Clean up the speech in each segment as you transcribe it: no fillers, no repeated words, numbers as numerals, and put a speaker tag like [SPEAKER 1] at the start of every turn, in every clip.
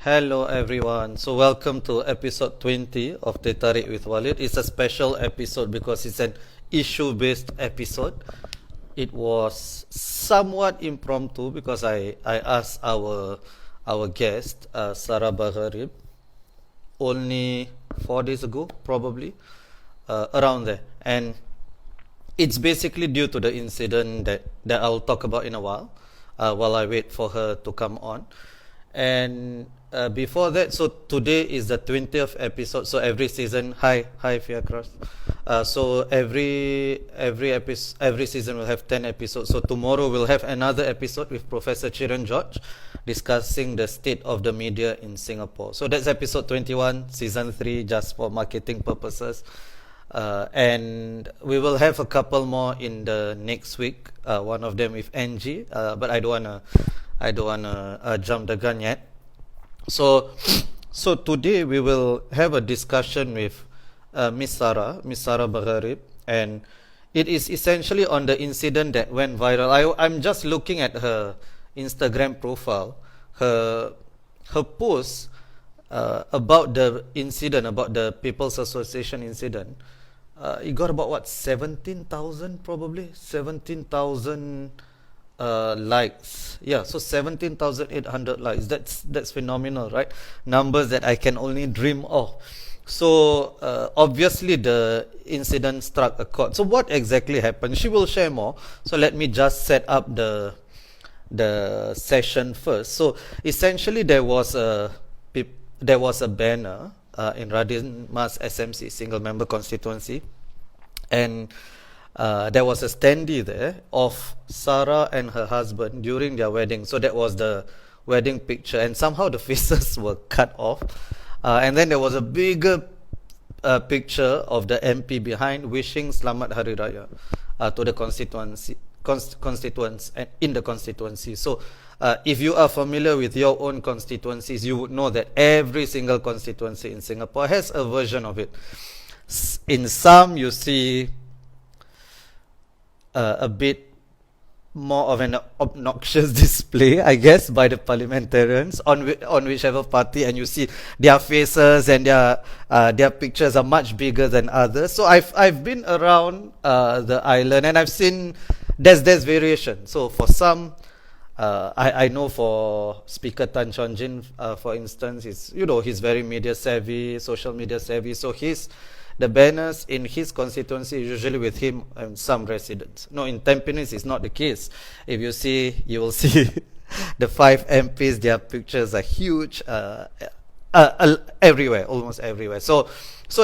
[SPEAKER 1] Hello everyone. So welcome to episode 20 of Teh Tarik with Walid. It's a special episode because it's an issue-based episode. It was somewhat impromptu because I asked our guest, Sarah Bagharib, only 4 days ago, probably, around there. And it's basically due to the incident that I'll talk about in a while I wait for her to come on. And before that, so today is the 20th episode. So every season, hi, Fia Cross. So every season will have 10 episodes. So tomorrow we'll have another episode with Professor Chiran George discussing the state of the media in Singapore. So that's episode 21, season 3, just for marketing purposes. And we will have a couple more in the next week. One of them with Angie, but I don't wanna jump the gun yet. So today we will have a discussion with Miss Sarah Bagharib, and it is essentially on the incident that went viral. I'm just looking at her Instagram profile, her post about the incident, about the People's Association incident. It got about what, 17,000 probably, 17,000 likes. Yeah, so 17,800 likes. That's phenomenal, right? Numbers that I can only dream of. So obviously the incident struck a chord. So what exactly happened? She will share more. So let me just set up the session first. So essentially there was a banner in Radin Mas SMC, single member constituency, and there was a standee there of Sarah and her husband during their wedding. So that was the wedding picture, and somehow the faces were cut off. And then there was a bigger picture of the MP behind, wishing Selamat Hari Raya to the constituents and in the constituency. So if you are familiar with your own constituencies, you would know that every single constituency in Singapore has a version of it. In some, you see a bit more of an obnoxious display, I guess, by the parliamentarians on whichever party, and you see their faces and their pictures are much bigger than others. So I've been around the island, and I've seen there's variation. So for some, I know for Speaker Tan Chuan Jin, for instance, he's very media savvy, social media savvy. So the banners in his constituency usually with him and some residents. No, in Tampines it's not the case. If you will see the 5 MPs, their pictures are huge everywhere, almost everywhere. So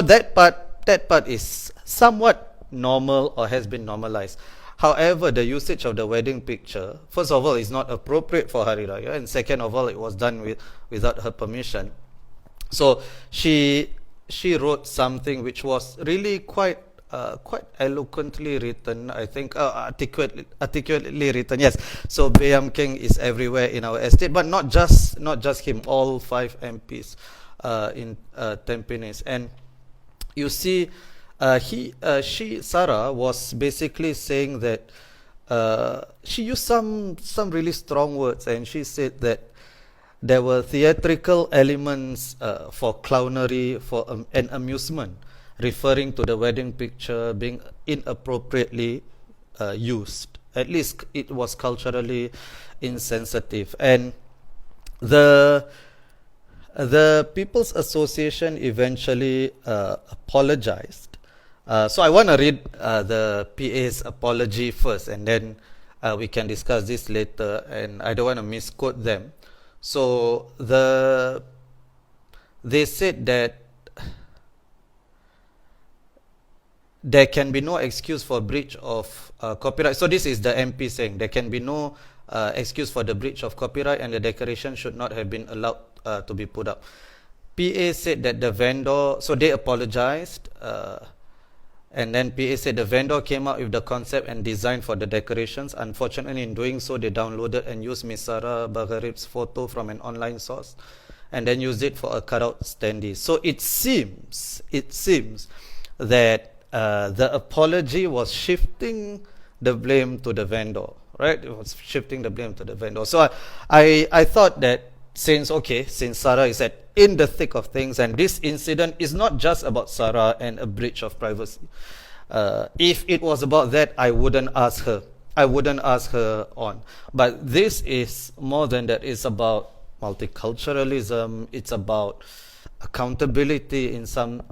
[SPEAKER 1] that part is somewhat normal or has been normalized. However, the usage of the wedding picture, first of all, is not appropriate for Hari Raya, and second of all, it was done without her permission. So she wrote something which was really quite eloquently written, I think, articulately written. Yes. So Bayam King is everywhere in our estate, but not just him. All 5 MPs in Tampines, and you see, Sarah was basically saying that she used some really strong words, and she said that there were theatrical elements for clownery, for an amusement, referring to the wedding picture being inappropriately used. At least it was culturally insensitive. And the People's Association eventually apologized. So I want to read the PA's apology first, and then we can discuss this later, and I don't want to misquote them. So they said that there can be no excuse for breach of copyright. So this is the MP saying there can be no excuse for the breach of copyright, and the decoration should not have been allowed to be put up. PA said that the vendor, so they apologized, and then PA said the vendor came up with the concept and design for the decorations. Unfortunately, in doing so, they downloaded and used Miss Sarah Bagharib's photo from an online source, and then used it for a cutout standee. So it seems that the apology was shifting the blame to the vendor, right? It was shifting the blame to the vendor. So I thought that since Sarah is in the thick of things, and this incident is not just about Sarah and a breach of privacy. If it was about that, I wouldn't ask her. I wouldn't ask her on. But this is more than that. It's about multiculturalism. It's about accountability in some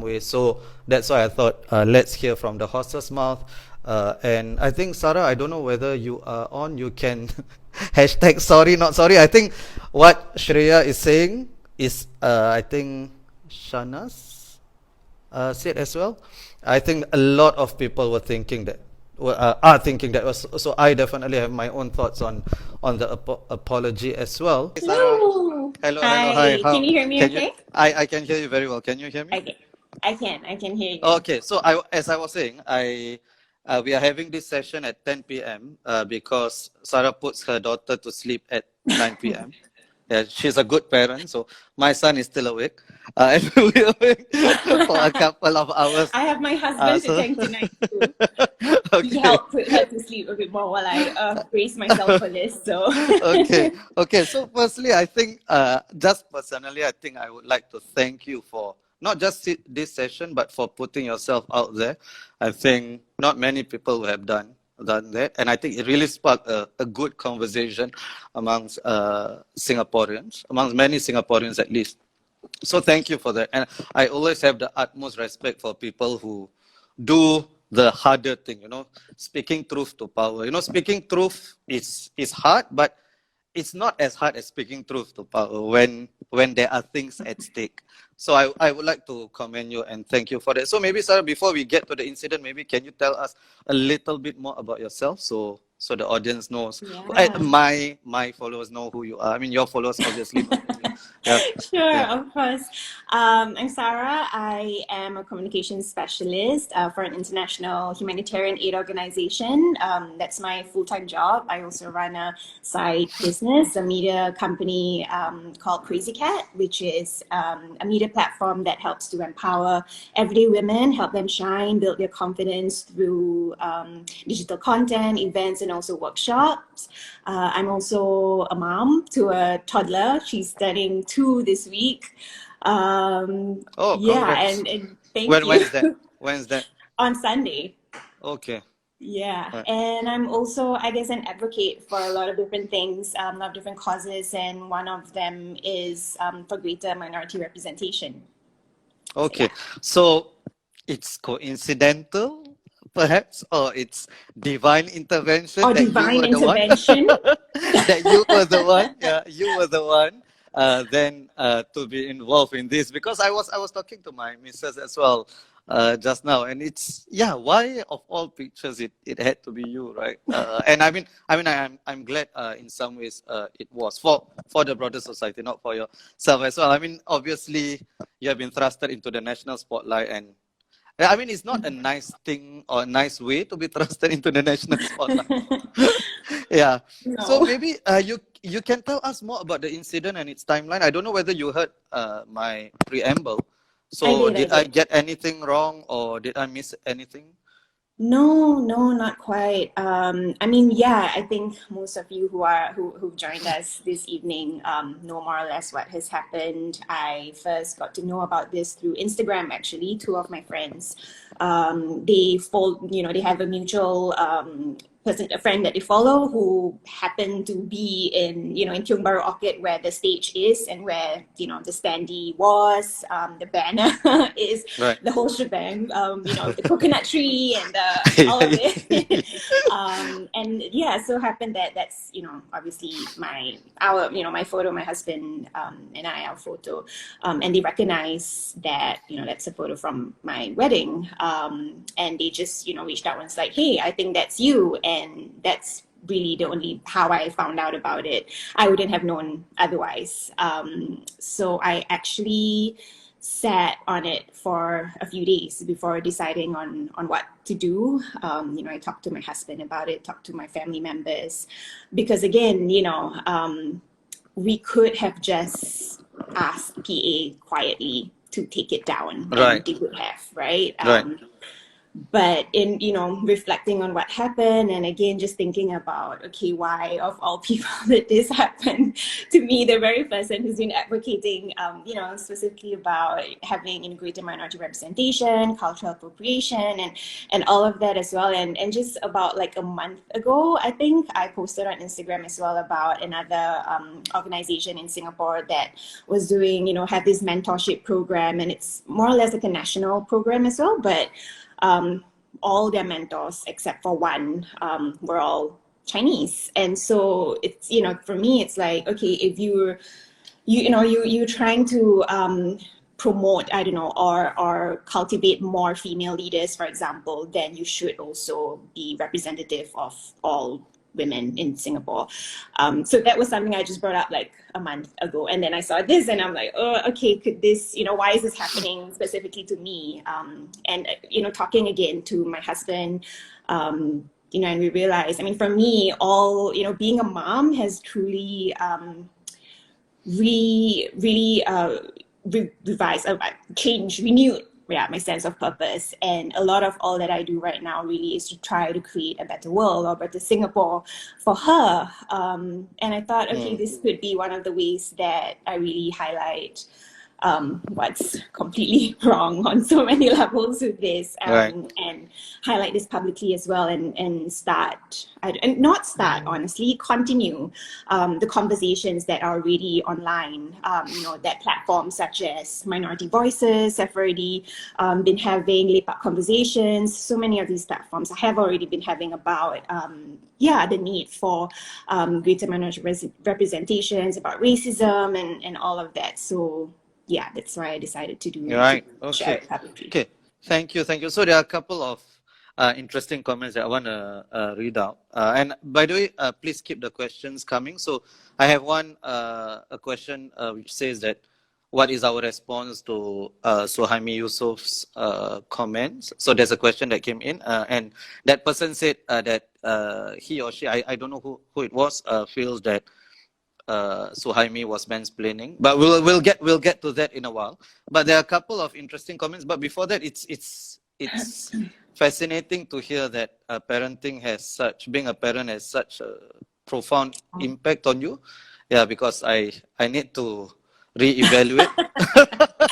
[SPEAKER 1] way. So that's why I thought let's hear from the horse's mouth. And I think Sarah, I don't know whether you are on. You can hashtag sorry not sorry. I think what Shreya is saying is I think Shanas said as well. I think a lot of people were thinking that are thinking that. So I definitely have my own thoughts on the apology as well. Hey, Sarah.
[SPEAKER 2] Hello.
[SPEAKER 1] Hello,
[SPEAKER 2] Hi.
[SPEAKER 1] hi. How
[SPEAKER 2] Can you hear me
[SPEAKER 1] can
[SPEAKER 2] okay?
[SPEAKER 1] I can hear you very well. Can you hear me?
[SPEAKER 2] Okay. I can hear you.
[SPEAKER 1] Okay, so as I was saying, we are having this session at 10 p.m. Because Sarah puts her daughter to sleep at 9 p.m. Yeah, she's a good parent, so my son is still awake. And we're awake for a couple of hours.
[SPEAKER 2] I have my husband to thank tonight too. He
[SPEAKER 1] Okay.
[SPEAKER 2] helped put her to sleep a bit more while I brace myself for this. So
[SPEAKER 1] Okay. So firstly, I think just personally, I think I would like to thank you for not just this session, but for putting yourself out there. I think not many people have done that, and I think it really sparked a good conversation amongst Singaporeans, amongst many Singaporeans at least. So thank you for that, and I always have the utmost respect for people who do the harder thing, speaking truth to power. Speaking truth is hard, but it's not as hard as speaking truth to power when there are things at stake. So I would like to commend you and thank you for that. So maybe, Sarah, before we get to the incident, maybe can you tell us a little bit more about yourself so the audience knows,
[SPEAKER 2] yeah.
[SPEAKER 1] my followers know who you are. I mean, your followers obviously know who you are. Yeah.
[SPEAKER 2] Sure,
[SPEAKER 1] Yeah.
[SPEAKER 2] of course. I'm Sarah. I am a communications specialist for an international humanitarian aid organization. That's my full-time job. I also run a side business, a media company called Crazy Cat, which is a media platform that helps to empower everyday women, help them shine, build their confidence through digital content, events, and also workshops. I'm also a mom to a toddler. She's turning 2 this week. Yeah,
[SPEAKER 1] Congrats.
[SPEAKER 2] and thank you.
[SPEAKER 1] When's that?
[SPEAKER 2] On Sunday.
[SPEAKER 1] Okay.
[SPEAKER 2] Yeah,
[SPEAKER 1] Right.
[SPEAKER 2] and I'm also, I guess, an advocate for a lot of different things, a lot of different causes, and one of them is for greater minority representation.
[SPEAKER 1] Okay. So it's coincidental, perhaps, or it's divine intervention
[SPEAKER 2] Or
[SPEAKER 1] that you
[SPEAKER 2] divine
[SPEAKER 1] were the one.
[SPEAKER 2] intervention.
[SPEAKER 1] That you were the one. Yeah, you were the one. Then to be involved in this, because I was talking to my missus as well just now, and it's why of all pictures it had to be you, right? And I'm glad in some ways it was for the broader society, not for yourself as well. I mean, obviously you have been thrusted into the national spotlight, and I mean, it's not a nice thing or a nice way to be thrusted into the national spotlight. Yeah.
[SPEAKER 2] No.
[SPEAKER 1] So maybe you can tell us more about the incident and its timeline. I don't know whether you heard my preamble. So
[SPEAKER 2] I did.
[SPEAKER 1] I get anything wrong, or did I miss anything?
[SPEAKER 2] No, not quite. I mean, yeah, I think most of you who've joined us this evening know more or less what has happened. I first got to know about this through Instagram. Actually, two of my friends, they have a mutual a friend that they follow who happened to be in Tiong Bahru Orchid, where the stage is and where the standee was, the banner is,
[SPEAKER 1] Right.
[SPEAKER 2] the whole shebang, the coconut tree and all of it. And yeah, so happened that that's obviously my photo, my husband and I, our photo, and they recognize that that's a photo from my wedding, and they just reached out and was like, hey, I think that's you. And that's really the only how I found out about it. I wouldn't have known otherwise. So I actually sat on it for a few days before deciding on what to do. I talked to my husband about it, talked to my family members, because again, we could have just asked PA quietly to take it down,
[SPEAKER 1] Right.
[SPEAKER 2] and they would have, right?
[SPEAKER 1] Right.
[SPEAKER 2] but in, reflecting on what happened, and again just thinking about, okay, why of all people did this happen to me, the very person who's been advocating, specifically about having greater minority representation, cultural appropriation, and all of that as well. And just about like a month ago, I think I posted on Instagram as well about another organization in Singapore that was doing, have this mentorship program, and it's more or less like a national program as well, but all their mentors except for one were all Chinese. And so it's, for me, it's like, okay, if you're trying to promote, I don't know, or cultivate more female leaders, for example, then you should also be representative of all women in Singapore. So that was something I just brought up like a month ago. And then I saw this and I'm like, oh, okay, could this, why is this happening specifically to me? And, talking again to my husband, and we realized, I mean, for me, all, being a mom has truly renewed my sense of purpose. And a lot of all that I do right now really is to try to create a better world or better Singapore for her. And I thought, okay, this could be one of the ways that I really highlight what's completely wrong on so many levels with this, and highlight this publicly as well, and honestly, continue the conversations that are already online. That platforms such as Minority Voices have already been having lepak conversations. So many of these platforms have already been having about the need for greater minority representations, about racism and all of that. So yeah, that's why I decided to share it publicly.
[SPEAKER 1] Okay, thank you. So there are a couple of interesting comments that I want to read out. And by the way, please keep the questions coming. So I have a question which says that, what is our response to Suhaimi Yusoff's comments? So there's a question that came in, and that person said that he or she, I don't know who it was, feels that Suhaimi was mansplaining, but we'll get to that in a while. But there are a couple of interesting comments. But before that, it's fascinating to hear that being a parent has such a profound impact on you. Yeah, because I need to reevaluate.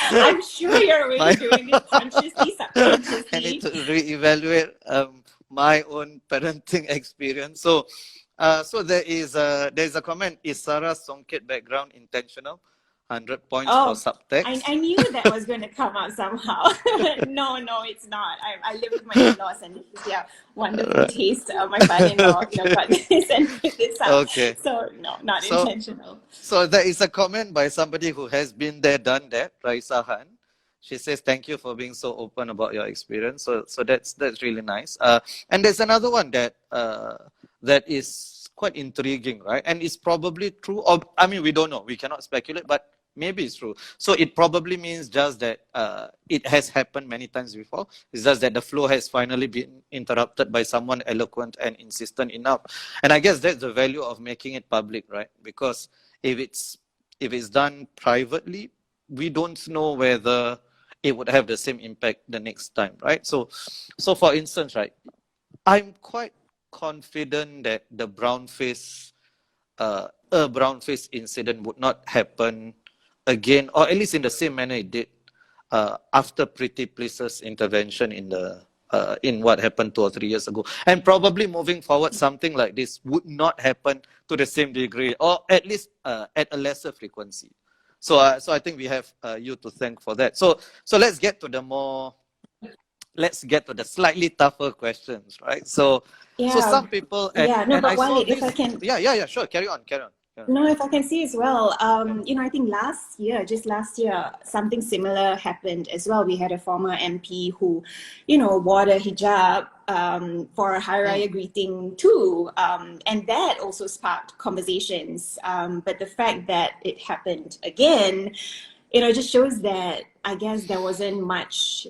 [SPEAKER 2] I'm sure you're already doing this consciously, subconsciously.
[SPEAKER 1] I need to reevaluate my own parenting experience. So there's a comment: is Sarah's Songket background intentional? 100 points for subtext.
[SPEAKER 2] I knew that was going to come out somehow. No, it's not. I live with my in-laws, and wonderful taste. My father-in-law got this and put this out. Okay. So no, not intentional.
[SPEAKER 1] So there is a comment by somebody who has been there, done that, Raisa Han. She says, thank you for being so open about your experience. So that's really nice. And there's another one that is quite intriguing, right? And it's probably true. Or, I mean, we don't know. We cannot speculate, but maybe it's true. So it probably means just that it has happened many times before. It's just that the flow has finally been interrupted by someone eloquent and insistent enough. And I guess that's the value of making it public, right? Because if it's done privately, we don't know whether it would have the same impact the next time, right? So for instance, right, I'm quite confident that the brownface incident would not happen again, or at least in the same manner it did after Pretty Please's intervention in what happened 2 or 3 years ago. And probably moving forward, something like this would not happen to the same degree, or at least at a lesser frequency. So I think we have you to thank for that. So let's get to the slightly tougher questions, right? So some people
[SPEAKER 2] but Walid, if I can
[SPEAKER 1] sure, carry on.
[SPEAKER 2] No, if I can see as well, I think just last year, something similar happened as well. We had a former MP who, wore a hijab for a Hari Raya greeting too. And that also sparked conversations. But the fact that it happened again, just shows that I guess there wasn't much,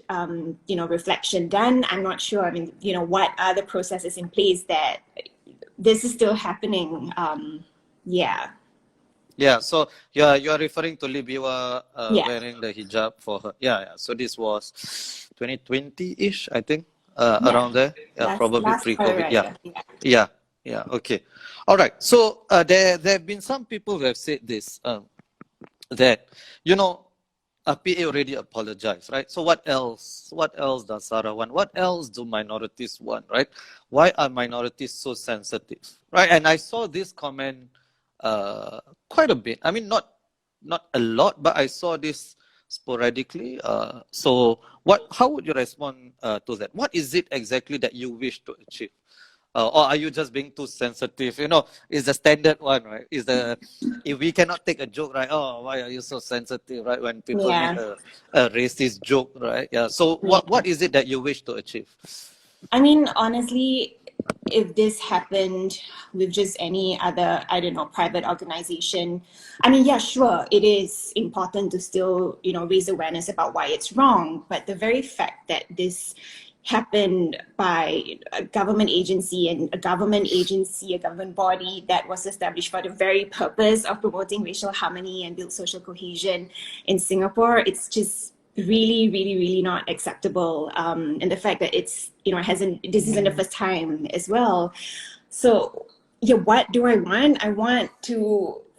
[SPEAKER 2] reflection done. I'm not sure. I mean, what are the processes in place that this is still happening?
[SPEAKER 1] Yeah, so you are referring to Libiwa wearing the hijab for her. Yeah. So this was 2020-ish, I think.
[SPEAKER 2] Yeah.
[SPEAKER 1] around there. Probably
[SPEAKER 2] Last Hari
[SPEAKER 1] pre-COVID. Yeah,
[SPEAKER 2] Raya. Yeah.
[SPEAKER 1] yeah, yeah. Okay, all right. So there have been some people who have said this, that, you know, PA already apologized, right? So what else? What else does Sarah want? What else do minorities want, right? Why are minorities so sensitive, right? And I saw this comment quite a bit. I mean, not a lot, but I saw this sporadically. So what? How would you respond to that? What is it exactly that you wish to achieve? Or are you just being too sensitive? You know, is the standard one, right? Is the, if we cannot take a joke, right? Oh, why are you so sensitive, right? When people make
[SPEAKER 2] Yeah.
[SPEAKER 1] a racist joke, right? Yeah. So what is it that you wish to achieve?
[SPEAKER 2] I mean, honestly, if this happened with just any other, I don't know, private organization, I mean, yeah, sure, it is important to still, raise awareness about why it's wrong. But the very fact that this happened by a government agency, a government body that was established for the very purpose of promoting racial harmony and build social cohesion in Singapore, it's just really, really, really not acceptable. And the fact that this isn't the first time as well. So yeah, what do I want? I want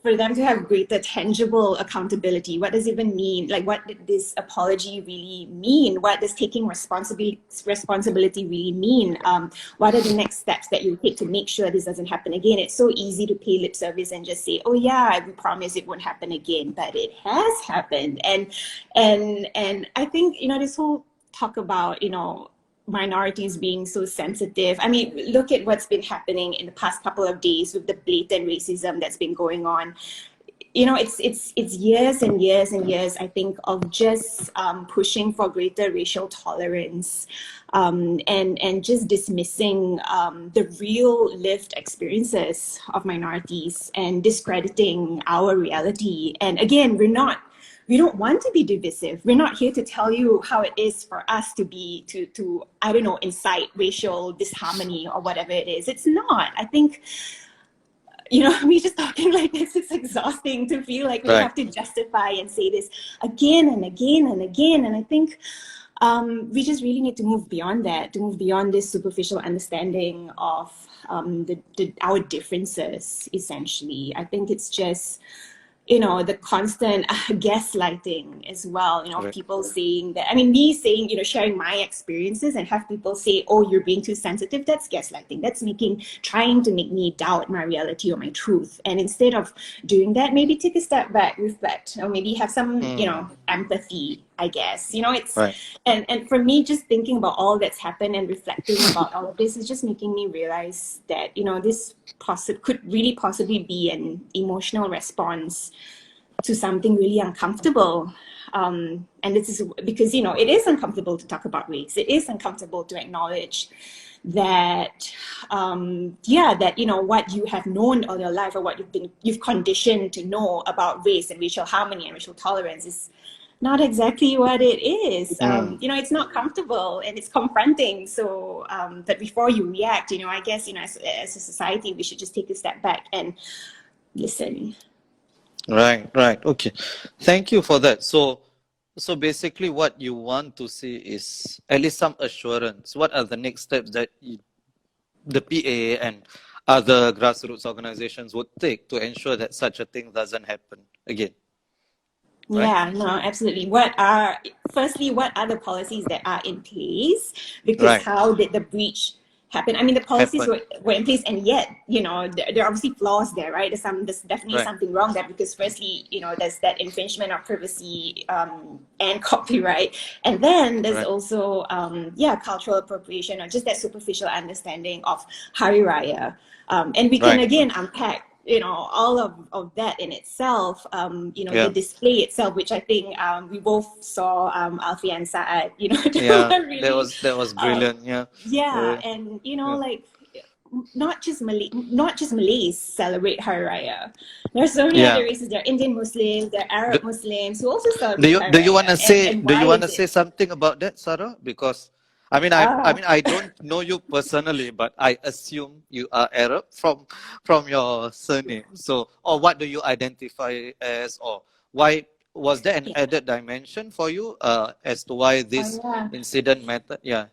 [SPEAKER 2] for them to have greater tangible accountability. What does it even mean? Like, what did this apology really mean? What does taking responsibility really mean? What are the next steps that you take to make sure this doesn't happen again? It's so easy to pay lip service and just say, oh yeah, we promise it won't happen again, but it has happened. And I think, this whole talk about, minorities being so sensitive. I mean, look at what's been happening in the past couple of days with the blatant racism that's been going on. It's years and years and years, I think, of just pushing for greater racial tolerance, and just dismissing the real lived experiences of minorities and discrediting our reality. And again, we don't want to be divisive. We're not here to tell you how it is for us to I don't know, incite racial disharmony or whatever it is. It's not. I think, me just talking like this, it's exhausting to feel like we have to justify and say this again and again and again. And I think we just really need to move beyond that, to move beyond this superficial understanding of our differences, essentially. I think it's just, the constant gaslighting as well, people saying that, me saying, sharing my experiences and have people say, oh, you're being too sensitive, that's gaslighting. That's trying to make me doubt my reality or my truth. And instead of doing that, maybe take a step back, reflect, or maybe have some, empathy, I guess. It's, and for me, just thinking about all that's happened and reflecting about all of this is just making me realize that, this could really possibly be an emotional response to something really uncomfortable. And this is because, it is uncomfortable to talk about race. It is uncomfortable to acknowledge that, what you have known all your life or what you've conditioned to know about race and racial harmony and racial tolerance is not exactly what it is. It's not comfortable and it's confronting. So, but before you react, I guess, as a society, we should just take a step back and listen.
[SPEAKER 1] Right. Okay. Thank you for that. So basically what you want to see is at least some assurance. What are the next steps that the PA and other grassroots organizations would take to ensure that such a thing doesn't happen again? Right?
[SPEAKER 2] Yeah, no, absolutely. What are the policies that are in place? Because how did the breach happen? The policies were in place, and yet, there are obviously flaws there, right? There's definitely something wrong there, because firstly, there's that infringement of privacy and copyright, and then there's also cultural appropriation, or just that superficial understanding of Hari Raya, and we can again unpack all of that in itself, the display itself, which I think we both saw Alfie and Saad, really,
[SPEAKER 1] that was brilliant.
[SPEAKER 2] And like not just Malays celebrate Hari Raya. There are so many other races. There are Indian Muslims, there are Arab Muslims who also celebrate Hari Raya.
[SPEAKER 1] Do you want to say something about that, Sarah? Because I don't know you personally, but I assume you are Arab from your surname. So, or what do you identify as, or why was there an added dimension for you as to why this incident mattered? Yeah.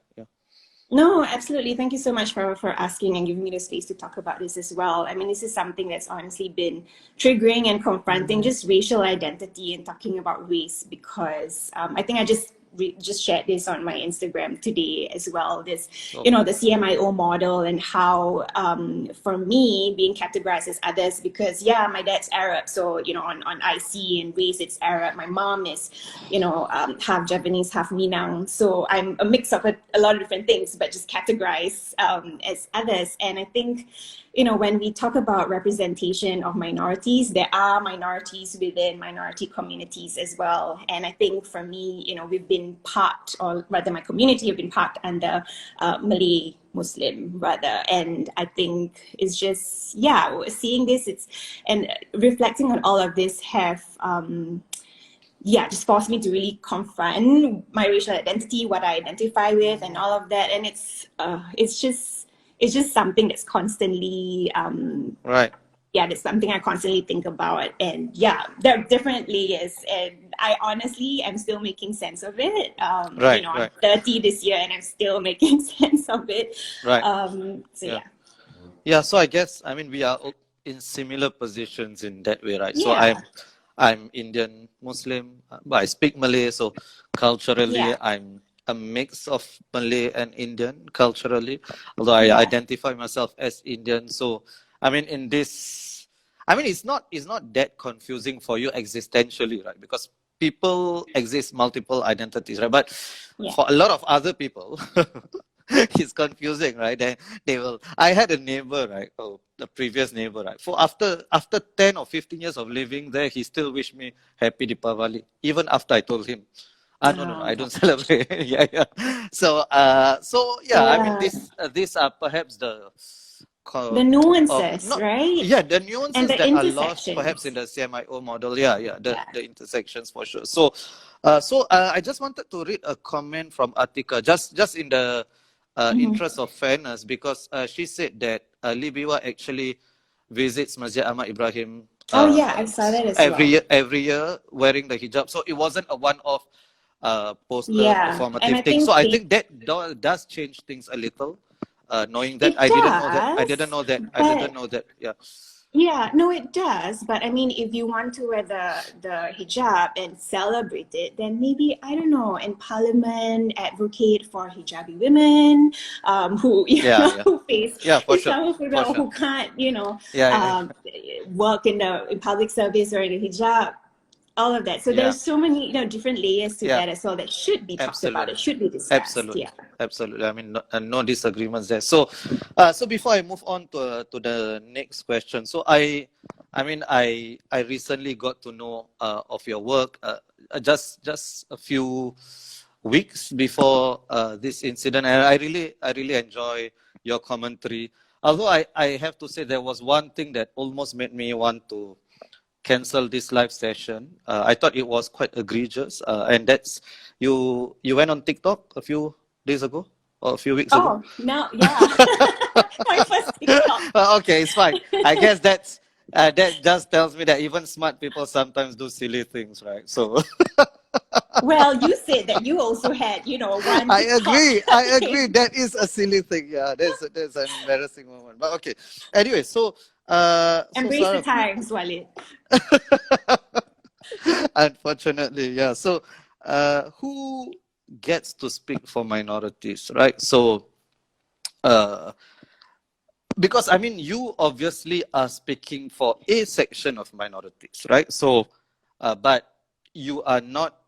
[SPEAKER 2] No, absolutely. Thank you so much for asking and giving me the space to talk about this as well. I mean, this is something that's honestly been triggering and confronting just racial identity and talking about race because I think I just shared this on my Instagram today as well. This,
[SPEAKER 1] So,
[SPEAKER 2] the CMIO model and how, for me, being categorized as others because, yeah, my dad's Arab. So, on IC and race, it's Arab. My mom is, half Japanese, half Minang. So I'm a mix of a lot of different things, but just categorized as others. And I think, when we talk about representation of minorities, there are minorities within minority communities as well. And I think for me, we've been parked, or rather my community have been parked under Malay Muslim rather. And I think it's just, yeah, seeing this, and reflecting on all of this have, just forced me to really confront my racial identity, what I identify with, and all of that. And it's just something that's constantly,
[SPEAKER 1] right.
[SPEAKER 2] that's something I constantly think about. And yeah, there definitely is. And I honestly am still making sense of it.
[SPEAKER 1] Right,
[SPEAKER 2] I'm
[SPEAKER 1] right,
[SPEAKER 2] 30 this year and I'm still making sense of it.
[SPEAKER 1] right.
[SPEAKER 2] So
[SPEAKER 1] Yeah.
[SPEAKER 2] yeah.
[SPEAKER 1] Yeah, so I guess, I mean, we are in similar positions in that way, right? So
[SPEAKER 2] Yeah.
[SPEAKER 1] I'm Indian Muslim, but I speak Malay, so culturally
[SPEAKER 2] Yeah.
[SPEAKER 1] I'm a mix of Malay and Indian culturally, although I
[SPEAKER 2] Yeah.
[SPEAKER 1] identify myself as Indian. So I mean, it's not that confusing for you existentially, right? Because people exist multiple identities, right? But
[SPEAKER 2] Yeah.
[SPEAKER 1] for a lot of other people, it's confusing, right? They will. I had a neighbor, right? Oh, the previous neighbor, right? For after 10 or 15 years of living there, he still wished me happy Deepavali, even after I told him, no, I don't celebrate. Yeah, yeah. So yeah, I mean,
[SPEAKER 2] Yeah.
[SPEAKER 1] these are perhaps
[SPEAKER 2] The
[SPEAKER 1] not,
[SPEAKER 2] nuances, right?
[SPEAKER 1] yeah, the
[SPEAKER 2] And
[SPEAKER 1] nuances
[SPEAKER 2] the
[SPEAKER 1] that are lost perhaps in
[SPEAKER 2] intersections.
[SPEAKER 1] the CMIO model. Yeah, yeah,
[SPEAKER 2] Yeah.
[SPEAKER 1] the intersections for sure. So I just wanted to read a comment from Atika, just in the
[SPEAKER 2] Mhm.
[SPEAKER 1] interest of fairness, because she said that Libiwa actually visits Masjid Ahmad Ibrahim
[SPEAKER 2] Oh yeah, I saw that as
[SPEAKER 1] every
[SPEAKER 2] well.
[SPEAKER 1] year wearing the hijab. So it wasn't a one-off poster
[SPEAKER 2] Yeah, and I
[SPEAKER 1] performative thing. So
[SPEAKER 2] think
[SPEAKER 1] I think that does change things a little. Knowing that,
[SPEAKER 2] it
[SPEAKER 1] I didn't know that. I didn't
[SPEAKER 2] does,
[SPEAKER 1] know that. I didn't
[SPEAKER 2] but
[SPEAKER 1] know that. Yeah.
[SPEAKER 2] yeah, no, it does. But I mean, if you want to wear the hijab and celebrate it, then maybe I don't know, in Parliament, advocate for hijabi women, who
[SPEAKER 1] Yeah, yeah,
[SPEAKER 2] who face
[SPEAKER 1] yeah, for sure, for
[SPEAKER 2] Islamophobia,
[SPEAKER 1] sure.
[SPEAKER 2] who can't
[SPEAKER 1] Yeah, yeah,
[SPEAKER 2] work in public service or in a hijab. All of that. So
[SPEAKER 1] yeah,
[SPEAKER 2] there's so many, different layers to
[SPEAKER 1] yeah.
[SPEAKER 2] that as well that should be talked about. It
[SPEAKER 1] Absolutely,
[SPEAKER 2] should be discussed.
[SPEAKER 1] absolutely,
[SPEAKER 2] Yeah.
[SPEAKER 1] absolutely. I mean, no disagreements there. So, so before I move on to the next question, so I mean, I recently got to know of your work just a few weeks before this incident, and I really enjoy your commentary. Although I have to say there was one thing that almost made me want to cancel this live session. I thought it was quite egregious, and that's you went on TikTok a few days ago or a few weeks ago.
[SPEAKER 2] Oh, no, yeah. My first TikTok.
[SPEAKER 1] Okay, it's fine. I guess that just tells me that even smart people sometimes do silly things, right? So
[SPEAKER 2] Well, you said that you also had, one
[SPEAKER 1] I
[SPEAKER 2] TikTok
[SPEAKER 1] agree. I agree.
[SPEAKER 2] thing.
[SPEAKER 1] That is a silly thing. Yeah, there's an embarrassing moment. But okay. Anyway, so
[SPEAKER 2] Embrace the
[SPEAKER 1] Sarah,
[SPEAKER 2] times, Walid.
[SPEAKER 1] unfortunately, yeah. So, who gets to speak for minorities, right? So, uh, because I mean, you obviously are speaking for a section of minorities, right? So, but you are not,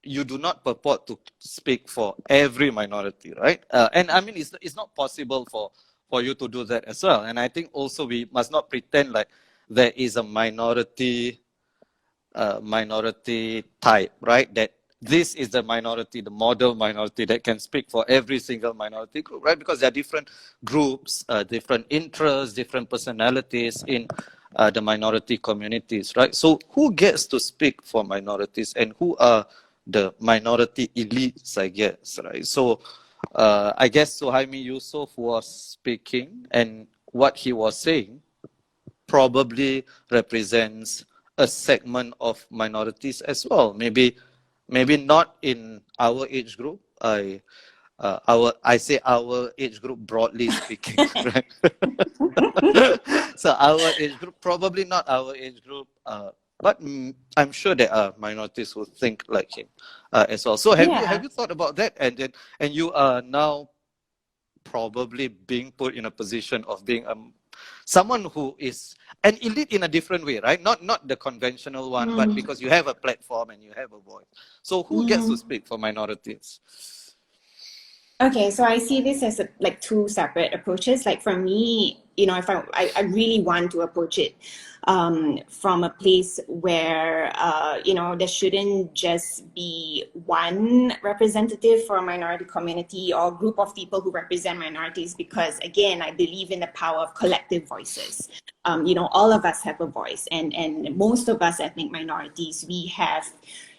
[SPEAKER 1] you do not purport to speak for every minority, right? And I mean, it's not possible for you to do that as well. And I think also we must not pretend like there is a minority type, right? That this is the minority, the model minority that can speak for every single minority group, right? Because there are different groups, different interests, different personalities in the minority communities, right? So who gets to speak for minorities and who are the minority elites, I guess, right? So I guess Suhaimi Yusof was speaking, and what he was saying probably represents a segment of minorities as well. Maybe not in our age group. I say our age group broadly speaking, right? So our age group, probably not our age group, but I'm sure there are minorities who think like him as well. So have you thought about that? And you are now probably being put in a position of being someone who is an elite in a different way, right? Not the conventional one, but because you have a platform and you have a voice. So who gets to speak for minorities?
[SPEAKER 2] Okay, so I see this as like two separate approaches. Like for me, if I really want to approach it from a place where, there shouldn't just be one representative for a minority community or group of people who represent minorities, because again, I believe in the power of collective voices. All of us have a voice, and most of us ethnic minorities, we have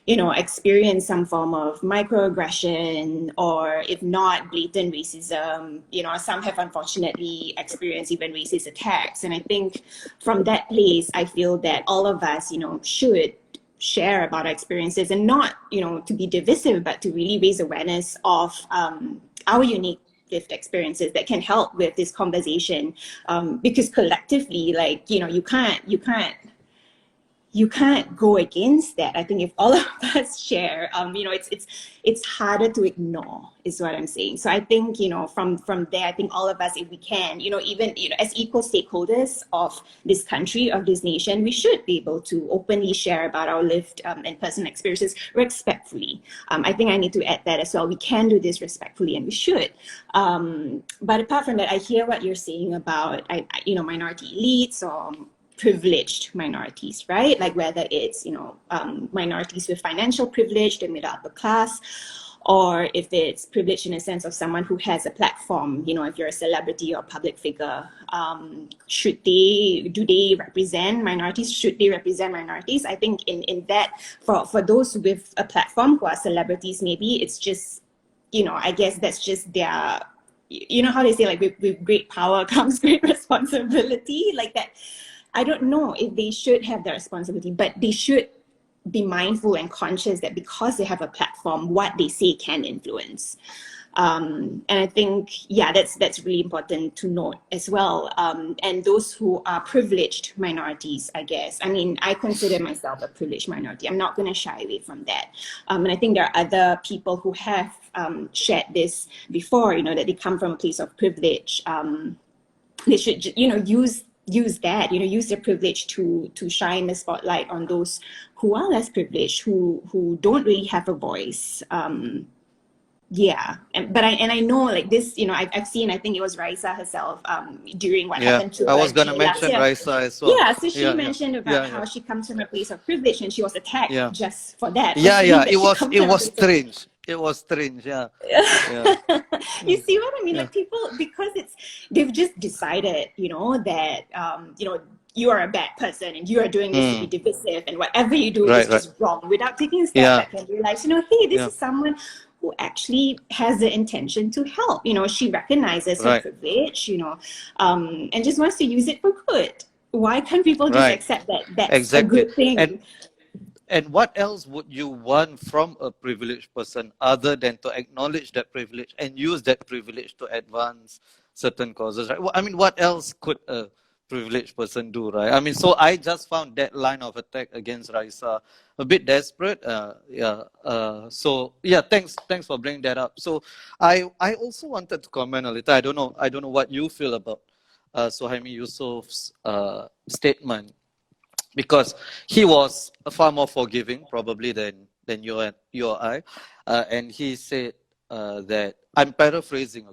[SPEAKER 2] experience some form of microaggression, or if not blatant racism. Some have unfortunately experienced even racist attacks. And I think from that place, I feel that all of us, should share about our experiences, and not, to be divisive, but to really raise awareness of our unique lived experiences that can help with this conversation. Because collectively, like, you can't go against that. I think if all of us share, it's harder to ignore, is what I'm saying. So I think, from there, I think all of us, if we can, even, as equal stakeholders of this country, of this nation, we should be able to openly share about our lived and personal experiences respectfully. I think I need to add that as well. We can do this respectfully, and we should. But apart from that, I hear what you're saying about, minority elites or privileged minorities, right? Like whether it's, minorities with financial privilege, the middle upper class, or if it's privilege in a sense of someone who has a platform, if you're a celebrity or public figure, do they represent minorities? Should they represent minorities? I think in that, for those with a platform who are celebrities, maybe it's just, I guess that's just their, how they say, like with great power comes great responsibility, like that. I don't know if they should have that responsibility, but they should be mindful and conscious that because they have a platform, what they say can influence. And I think, that's really important to note as well. And those who are privileged minorities, I guess. I mean, I consider myself a privileged minority. I'm not going to shy away from that. And I think there are other people who have shared this before, that they come from a place of privilege. They should, use that, use their privilege to shine the spotlight on those who are less privileged, who don't really have a voice. But I know, like this, I've seen, I think it was Raisa herself, during what happened to her.
[SPEAKER 1] I was going to mention Raisa as well.
[SPEAKER 2] Yeah, so she mentioned about how she comes from a place of privilege, and she was attacked just for that.
[SPEAKER 1] It was strange. It was strange, yeah.
[SPEAKER 2] You see what I mean? Like people, because they've just decided, that, you are a bad person and you are doing this to be divisive, and whatever you do is just wrong, without taking a step back and realize, hey, this is someone who actually has the intention to help. She recognizes her privilege, and just wants to use it for good. Why can't people just accept that that's a good thing?
[SPEAKER 1] And what else would you want from a privileged person other than to acknowledge that privilege and use that privilege to advance certain causes, right? I mean, what else could a privileged person do, right? I mean, so I just found that line of attack against Raisa a bit desperate. Thanks for bringing that up. So I also wanted to comment a little. I don't know what you feel about Suhaimi Yusoff's statement, because he was far more forgiving probably than you or I, and he said that, I'm paraphrasing.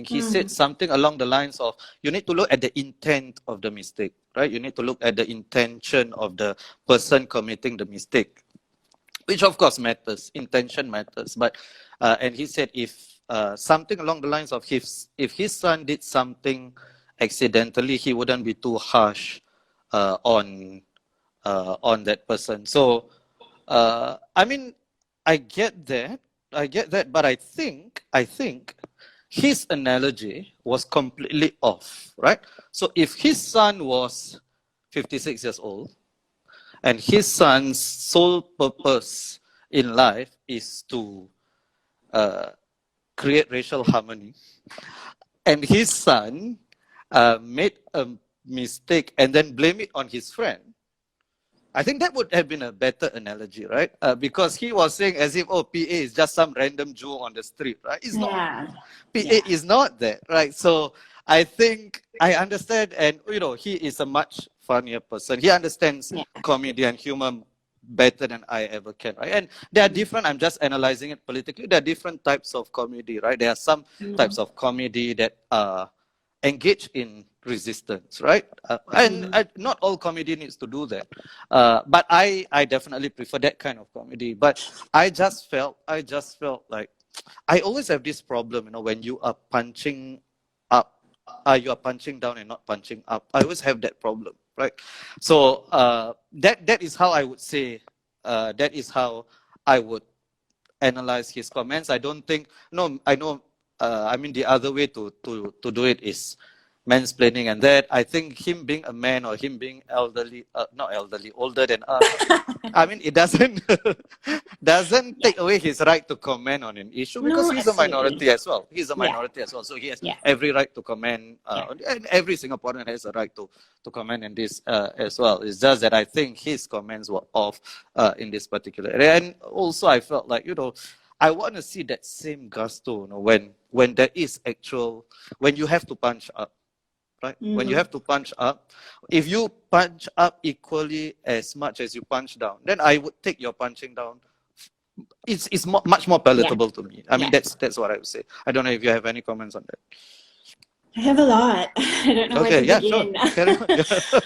[SPEAKER 1] He said something along the lines of, you need to look at the intent of the mistake, right? You need to look at the intention of the person committing the mistake, which of course matters. Intention matters. But and he said, if something along the lines of, if his son did something accidentally, he wouldn't be too harsh on that person. So I mean, I get that, but I think his analogy was completely off, right? So if his son was 56 years old and his son's sole purpose in life is to create racial harmony, and his son made a mistake and then blame it on his friend, I think that would have been a better analogy, right? Because he was saying as if, oh, PA is just some random Jew on the street, right? It's not.
[SPEAKER 2] Yeah.
[SPEAKER 1] PA is not that, right? So I think I understand, and he is a much funnier person. He understands comedy and humor better than I ever can, right? And there are different, I'm just analyzing it politically, there are different types of comedy, right? There are some types of comedy that engage in resistance, right? And not all comedy needs to do that. But I definitely prefer that kind of comedy. But I just felt like I always have this problem, when you are punching up, you are punching down and not punching up. I always have that problem, right? So that is how I would say, that is how I would analyze his comments. I don't think, no, I know, I mean, the other way to do it is mansplaining, and that I think him being a man or him being elderly, not elderly, older than us, I mean, it doesn't take away his right to comment on an issue, because
[SPEAKER 2] No,
[SPEAKER 1] he's a
[SPEAKER 2] absolutely.
[SPEAKER 1] minority as well. He's a minority as well, so he has every right to comment, and every Singaporean has a right to comment in this as well. It's just that I think his comments were off in this particular area, and also I felt like, I want to see that same gusto, when there is when you have to punch up, right? When you have to punch up, if you punch up equally as much as you punch down, then I would take your punching down. It's much more palatable to me. I mean, that's what I would say. I don't know if you have any comments on that.
[SPEAKER 2] I have a lot. I don't know where to begin.
[SPEAKER 1] Sure.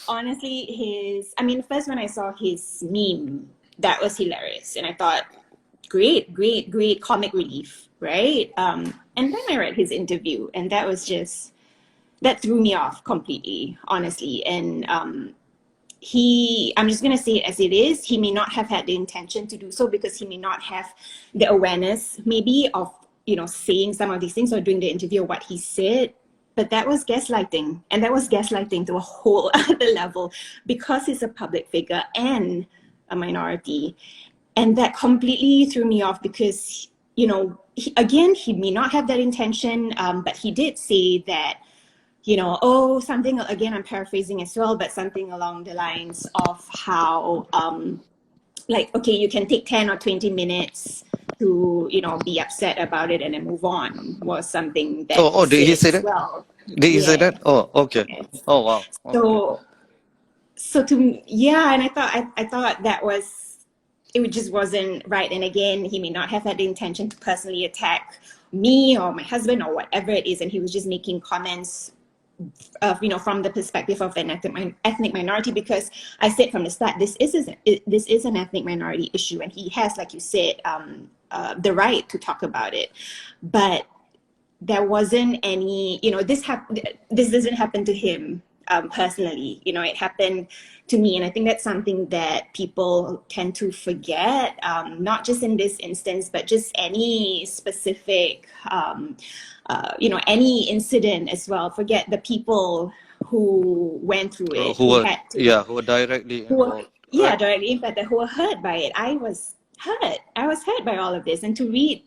[SPEAKER 2] Honestly, first when I saw his meme, that was hilarious. And I thought, great comic relief, right? And then I read his interview, and that threw me off completely, honestly. And I'm just going to say it as it is, he may not have had the intention to do so, because he may not have the awareness maybe of, saying some of these things or doing the interview or what he said. But that was gaslighting, and that was gaslighting to a whole other level, because he's a public figure and a minority. And that completely threw me off, because, he may not have that intention, but he did say that, something, again, I'm paraphrasing as well, but something along the lines of how, okay, you can take 10 or 20 minutes to, be upset about it and then move on, was something that
[SPEAKER 1] did he say that?
[SPEAKER 2] well.
[SPEAKER 1] Did he say that? Oh, okay.
[SPEAKER 2] Yes.
[SPEAKER 1] Oh, wow. Okay.
[SPEAKER 2] And I thought that it just wasn't right. And again, he may not have had the intention to personally attack me or my husband or whatever it is, and he was just making comments of, from the perspective of an ethnic minority, because I said from the start, this is an ethnic minority issue, and he has, like you said, the right to talk about it. But there wasn't any, this doesn't happen to him personally. It happened to me, and I think that's something that people tend to forget, not just in this instance, but just any specific any incident as well. Forget the people who went through it,
[SPEAKER 1] who were directly involved.
[SPEAKER 2] Directly impacted, who were hurt by it. I was hurt by all of this, and to read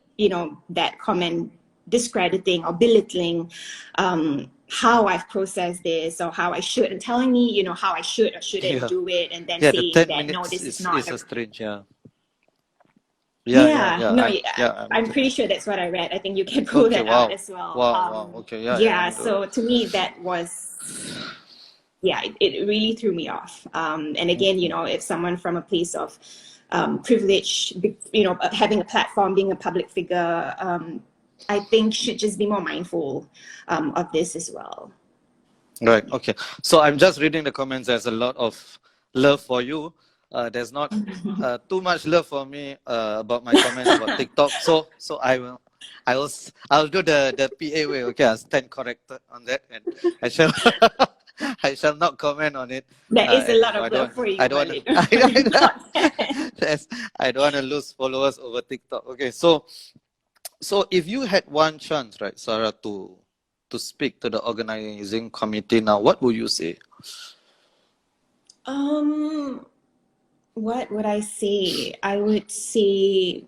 [SPEAKER 2] that comment discrediting or belittling how I've processed this, or how I should, and telling me how I should or shouldn't do it, and then saying that no, this is not
[SPEAKER 1] a strange.
[SPEAKER 2] I'm pretty sure that's what I read. I think you can pull that out as well.
[SPEAKER 1] Wow. Okay.
[SPEAKER 2] So to me, that was, it really threw me off. And again, if someone from a place of privilege, having a platform, being a public figure, I think should just be more mindful of this as well.
[SPEAKER 1] Right. Okay. So I'm just reading the comments. There's a lot of love for you. There's not too much love for me about my comments about TikTok. So I'll do the PA way. Okay, I'll stand corrected on that, and I shall I shall not comment on it.
[SPEAKER 2] There is a lot of love for you.
[SPEAKER 1] I don't want to lose followers over TikTok. Okay, so if you had one chance, right, Sarah, to speak to the organizing committee now, what would you say?
[SPEAKER 2] What would I say? I would say,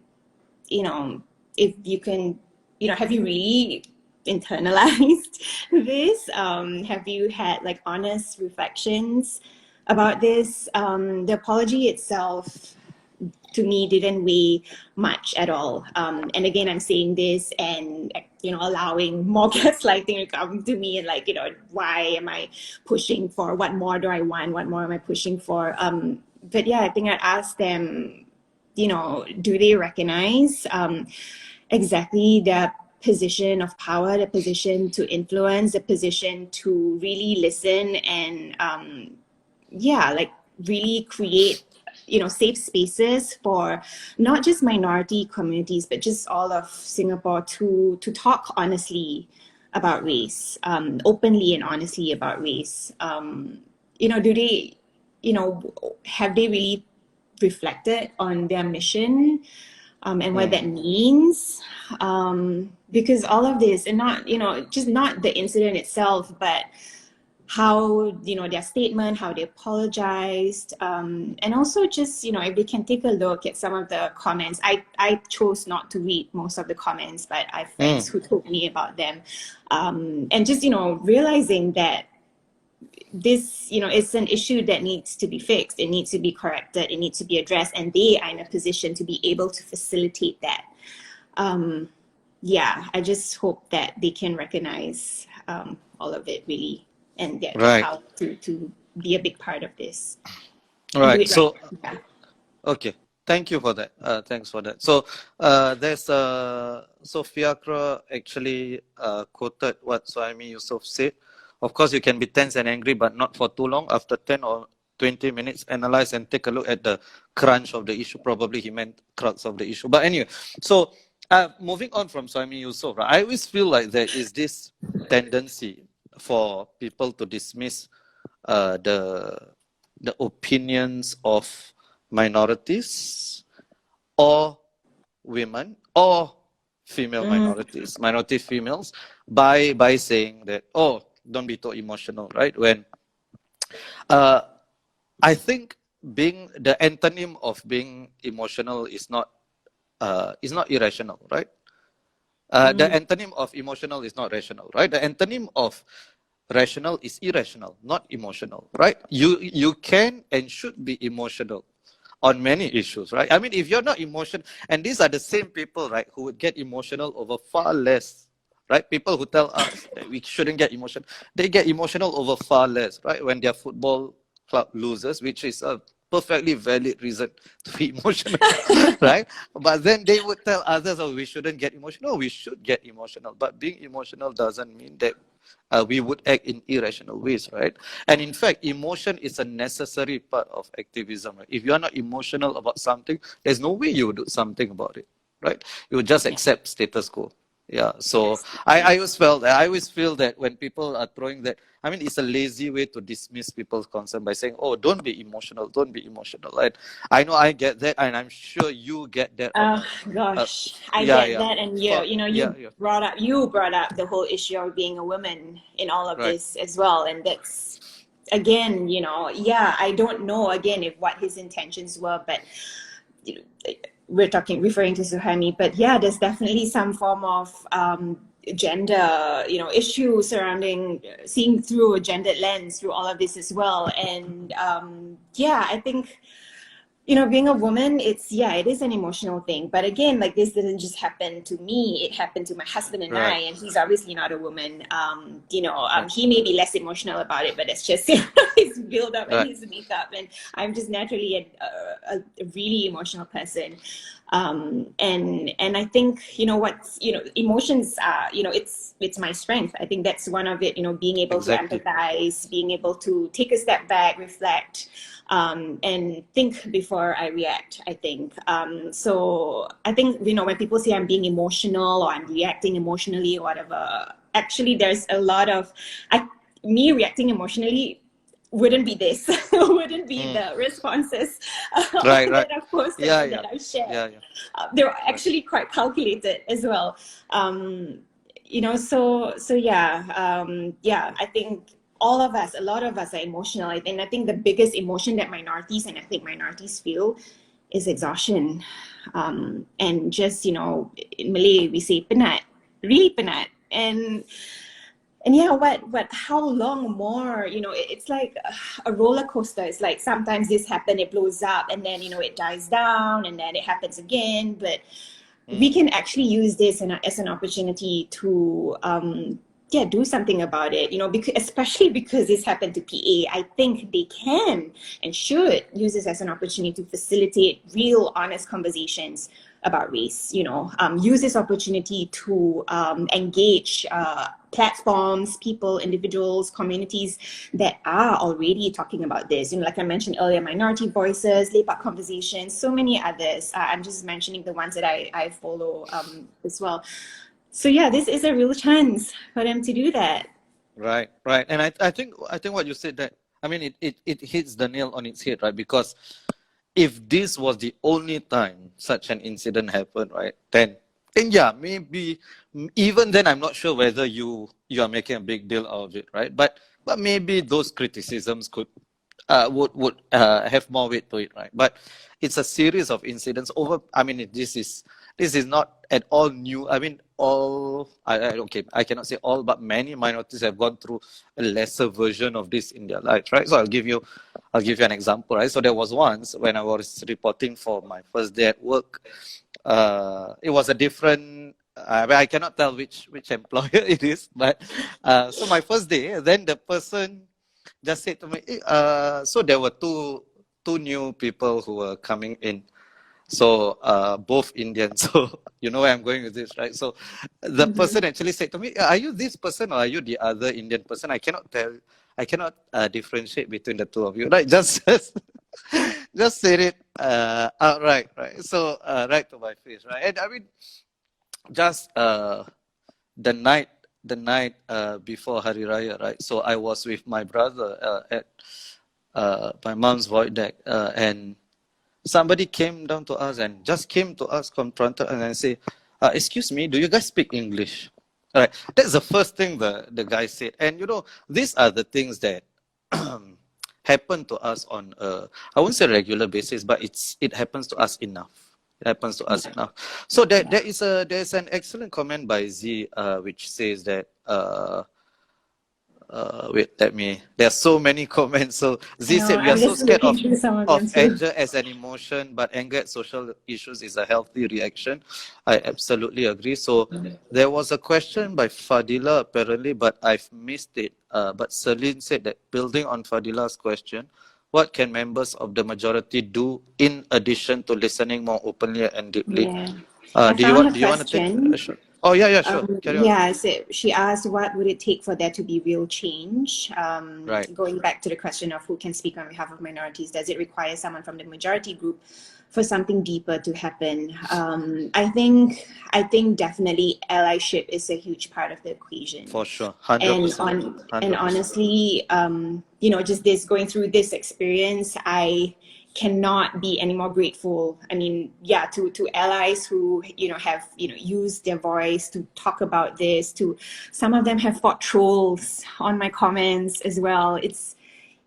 [SPEAKER 2] if you can, have you really internalized this? Have you had like honest reflections about this? The apology itself to me didn't weigh much at all. And again, I'm saying this and, allowing more gaslighting to come to me and like, why am I pushing for, what more do I want? What more am I pushing for? But yeah, I think I asked them, do they recognize exactly the position of power, the position to influence, the position to really listen and, really create safe spaces for not just minority communities, but just all of Singapore to talk honestly about race, openly and honestly about race. Do they, have they really reflected on their mission and what that means? Because all of this, and not, just not the incident itself, but how, their statement, how they apologized, and also just, if they can take a look at some of the comments. I chose not to read most of the comments, but I have friends who told me about them. And just, realizing that this, it's an issue that needs to be fixed. It needs to be corrected. It needs to be addressed. And they are in a position to be able to facilitate that. I just hope that they can recognize all of it really. And get how to be a big part of this.
[SPEAKER 1] Right. So, okay. Thank you for that. Thanks for that. So, there's so Fiakra actually quoted what Suhaimi Yusof said. Of course, you can be tense and angry, but not for too long. After 10 or 20 minutes, analyze and take a look at the crunch of the issue. Probably he meant crux of the issue. But anyway, so moving on from Suhaimi Yusof, right, I always feel like there is this tendency for people to dismiss the opinions of minorities or women or female minorities, minority females, by saying that, oh, don't be too emotional, right? When I think being the antonym of being emotional is not irrational, right? The antonym of emotional is not rational, right? The antonym of rational is irrational, not emotional, right? You can and should be emotional on many issues, right? I mean, if you're not emotional, and these are the same people, right, who would get emotional over far less, right? People who tell us that we shouldn't get emotional, they get emotional over far less, right? When their football club loses, which is a perfectly valid reason to be emotional, right? But then they would tell others, oh, we shouldn't get emotional. No, we should get emotional. But being emotional doesn't mean that we would act in irrational ways, right? And in fact, emotion is a necessary part of activism, right? If you are not emotional about something, there's no way you would do something about it, right? You would just accept status quo. Yeah, so yes. I always feel that when people are throwing that, I mean, it's a lazy way to dismiss people's concern by saying, oh, don't be emotional, right? I know I get that, and I'm sure you get that.
[SPEAKER 2] I get that, and you brought up the whole issue of being a woman in all of this as well, and that's, again, I don't know, again, if what his intentions were, but we're referring to Suhaimi, but yeah, there's definitely some form of gender, issue surrounding seeing through a gendered lens through all of this as well. And I think, being a woman, it is an emotional thing. But again, like, this didn't just happen to me. It happened to my husband and I, and he's obviously not a woman. He may be less emotional about it, but it's just his build up and his makeup. And I'm just naturally a really emotional person. And I think, emotions are, it's my strength. I think that's one of it, being able to empathize, being able to take a step back, reflect, and think before I react, I think. So I think, when people say I'm being emotional or I'm reacting emotionally or whatever, actually there's a lot of, me reacting emotionally wouldn't be this, wouldn't be the responses that I've posted that I've shared. They're actually quite calculated as well. I think all of us, a lot of us are emotional. And I think the biggest emotion that minorities and ethnic minorities feel is exhaustion. And just, in Malay, we say penat, really penat. And yeah, how long more? It's like a roller coaster. It's like sometimes this happens, it blows up, and then, it dies down, and then it happens again. But we can actually use this as an opportunity to do something about it, especially because this happened to PA. I think they can and should use this as an opportunity to facilitate real, honest conversations about race. Use this opportunity to engage platforms, people, individuals, communities that are already talking about this. Like I mentioned earlier, minority voices, lepak conversations, so many others. I'm just mentioning the ones that I follow as well. So yeah, this is a real chance for them to do that.
[SPEAKER 1] Right. And I think what you said, that, I mean, it hits the nail on its head, right? Because if this was the only time such an incident happened, right, then yeah, maybe even then I'm not sure whether you are making a big deal out of it, right? But maybe those criticisms could would have more weight to it, right? But it's a series of incidents over. I mean, this is not at all new. I mean, I cannot say all, but many minorities have gone through a lesser version of this in their lives, right? So I'll give you an example, right? So there was once when I was reporting for my first day at work. It was a different. I cannot tell which employer it is, but so my first day, then the person just said to me, so there were two new people who were coming in. So both Indians. So you know where I'm going with this, right? So the person actually said to me, "Are you this person or are you the other Indian person? I cannot tell. I cannot differentiate between the two of you." Right? Just said it outright, right? So right to my face, right? And I mean, just the night before Hari Raya, right? So I was with my brother at my mom's void deck, and somebody came down to us and just came to us, confronted us and say, "Excuse me, do you guys speak English?" All right, that's the first thing the guy said. And these are the things that happen to us on I won't say regular basis, but it happens to us enough. It happens to us enough. So there's an excellent comment by Z, which says that there are so many comments. So Z said, "We are so scared of anger as an emotion, but anger at social issues is a healthy reaction." I absolutely agree. So there was a question by Fadila apparently, but I've missed it. But Celine said that, building on Fadila's question, what can members of the majority do in addition to listening more openly and deeply?
[SPEAKER 2] I
[SPEAKER 1] Do you
[SPEAKER 2] found
[SPEAKER 1] want to take a shot? Oh yeah, sure. Carry on.
[SPEAKER 2] Yeah, so she asked, what would it take for there to be real change?
[SPEAKER 1] Right.
[SPEAKER 2] Going back to the question of who can speak on behalf of minorities, does it require someone from the majority group for something deeper to happen? I think definitely allyship is a huge part of the equation.
[SPEAKER 1] For sure, 100%.
[SPEAKER 2] And honestly, just going through this experience, I cannot be any more grateful. I mean, to allies who have used their voice to talk about this. To some of them have fought trolls on my comments as well.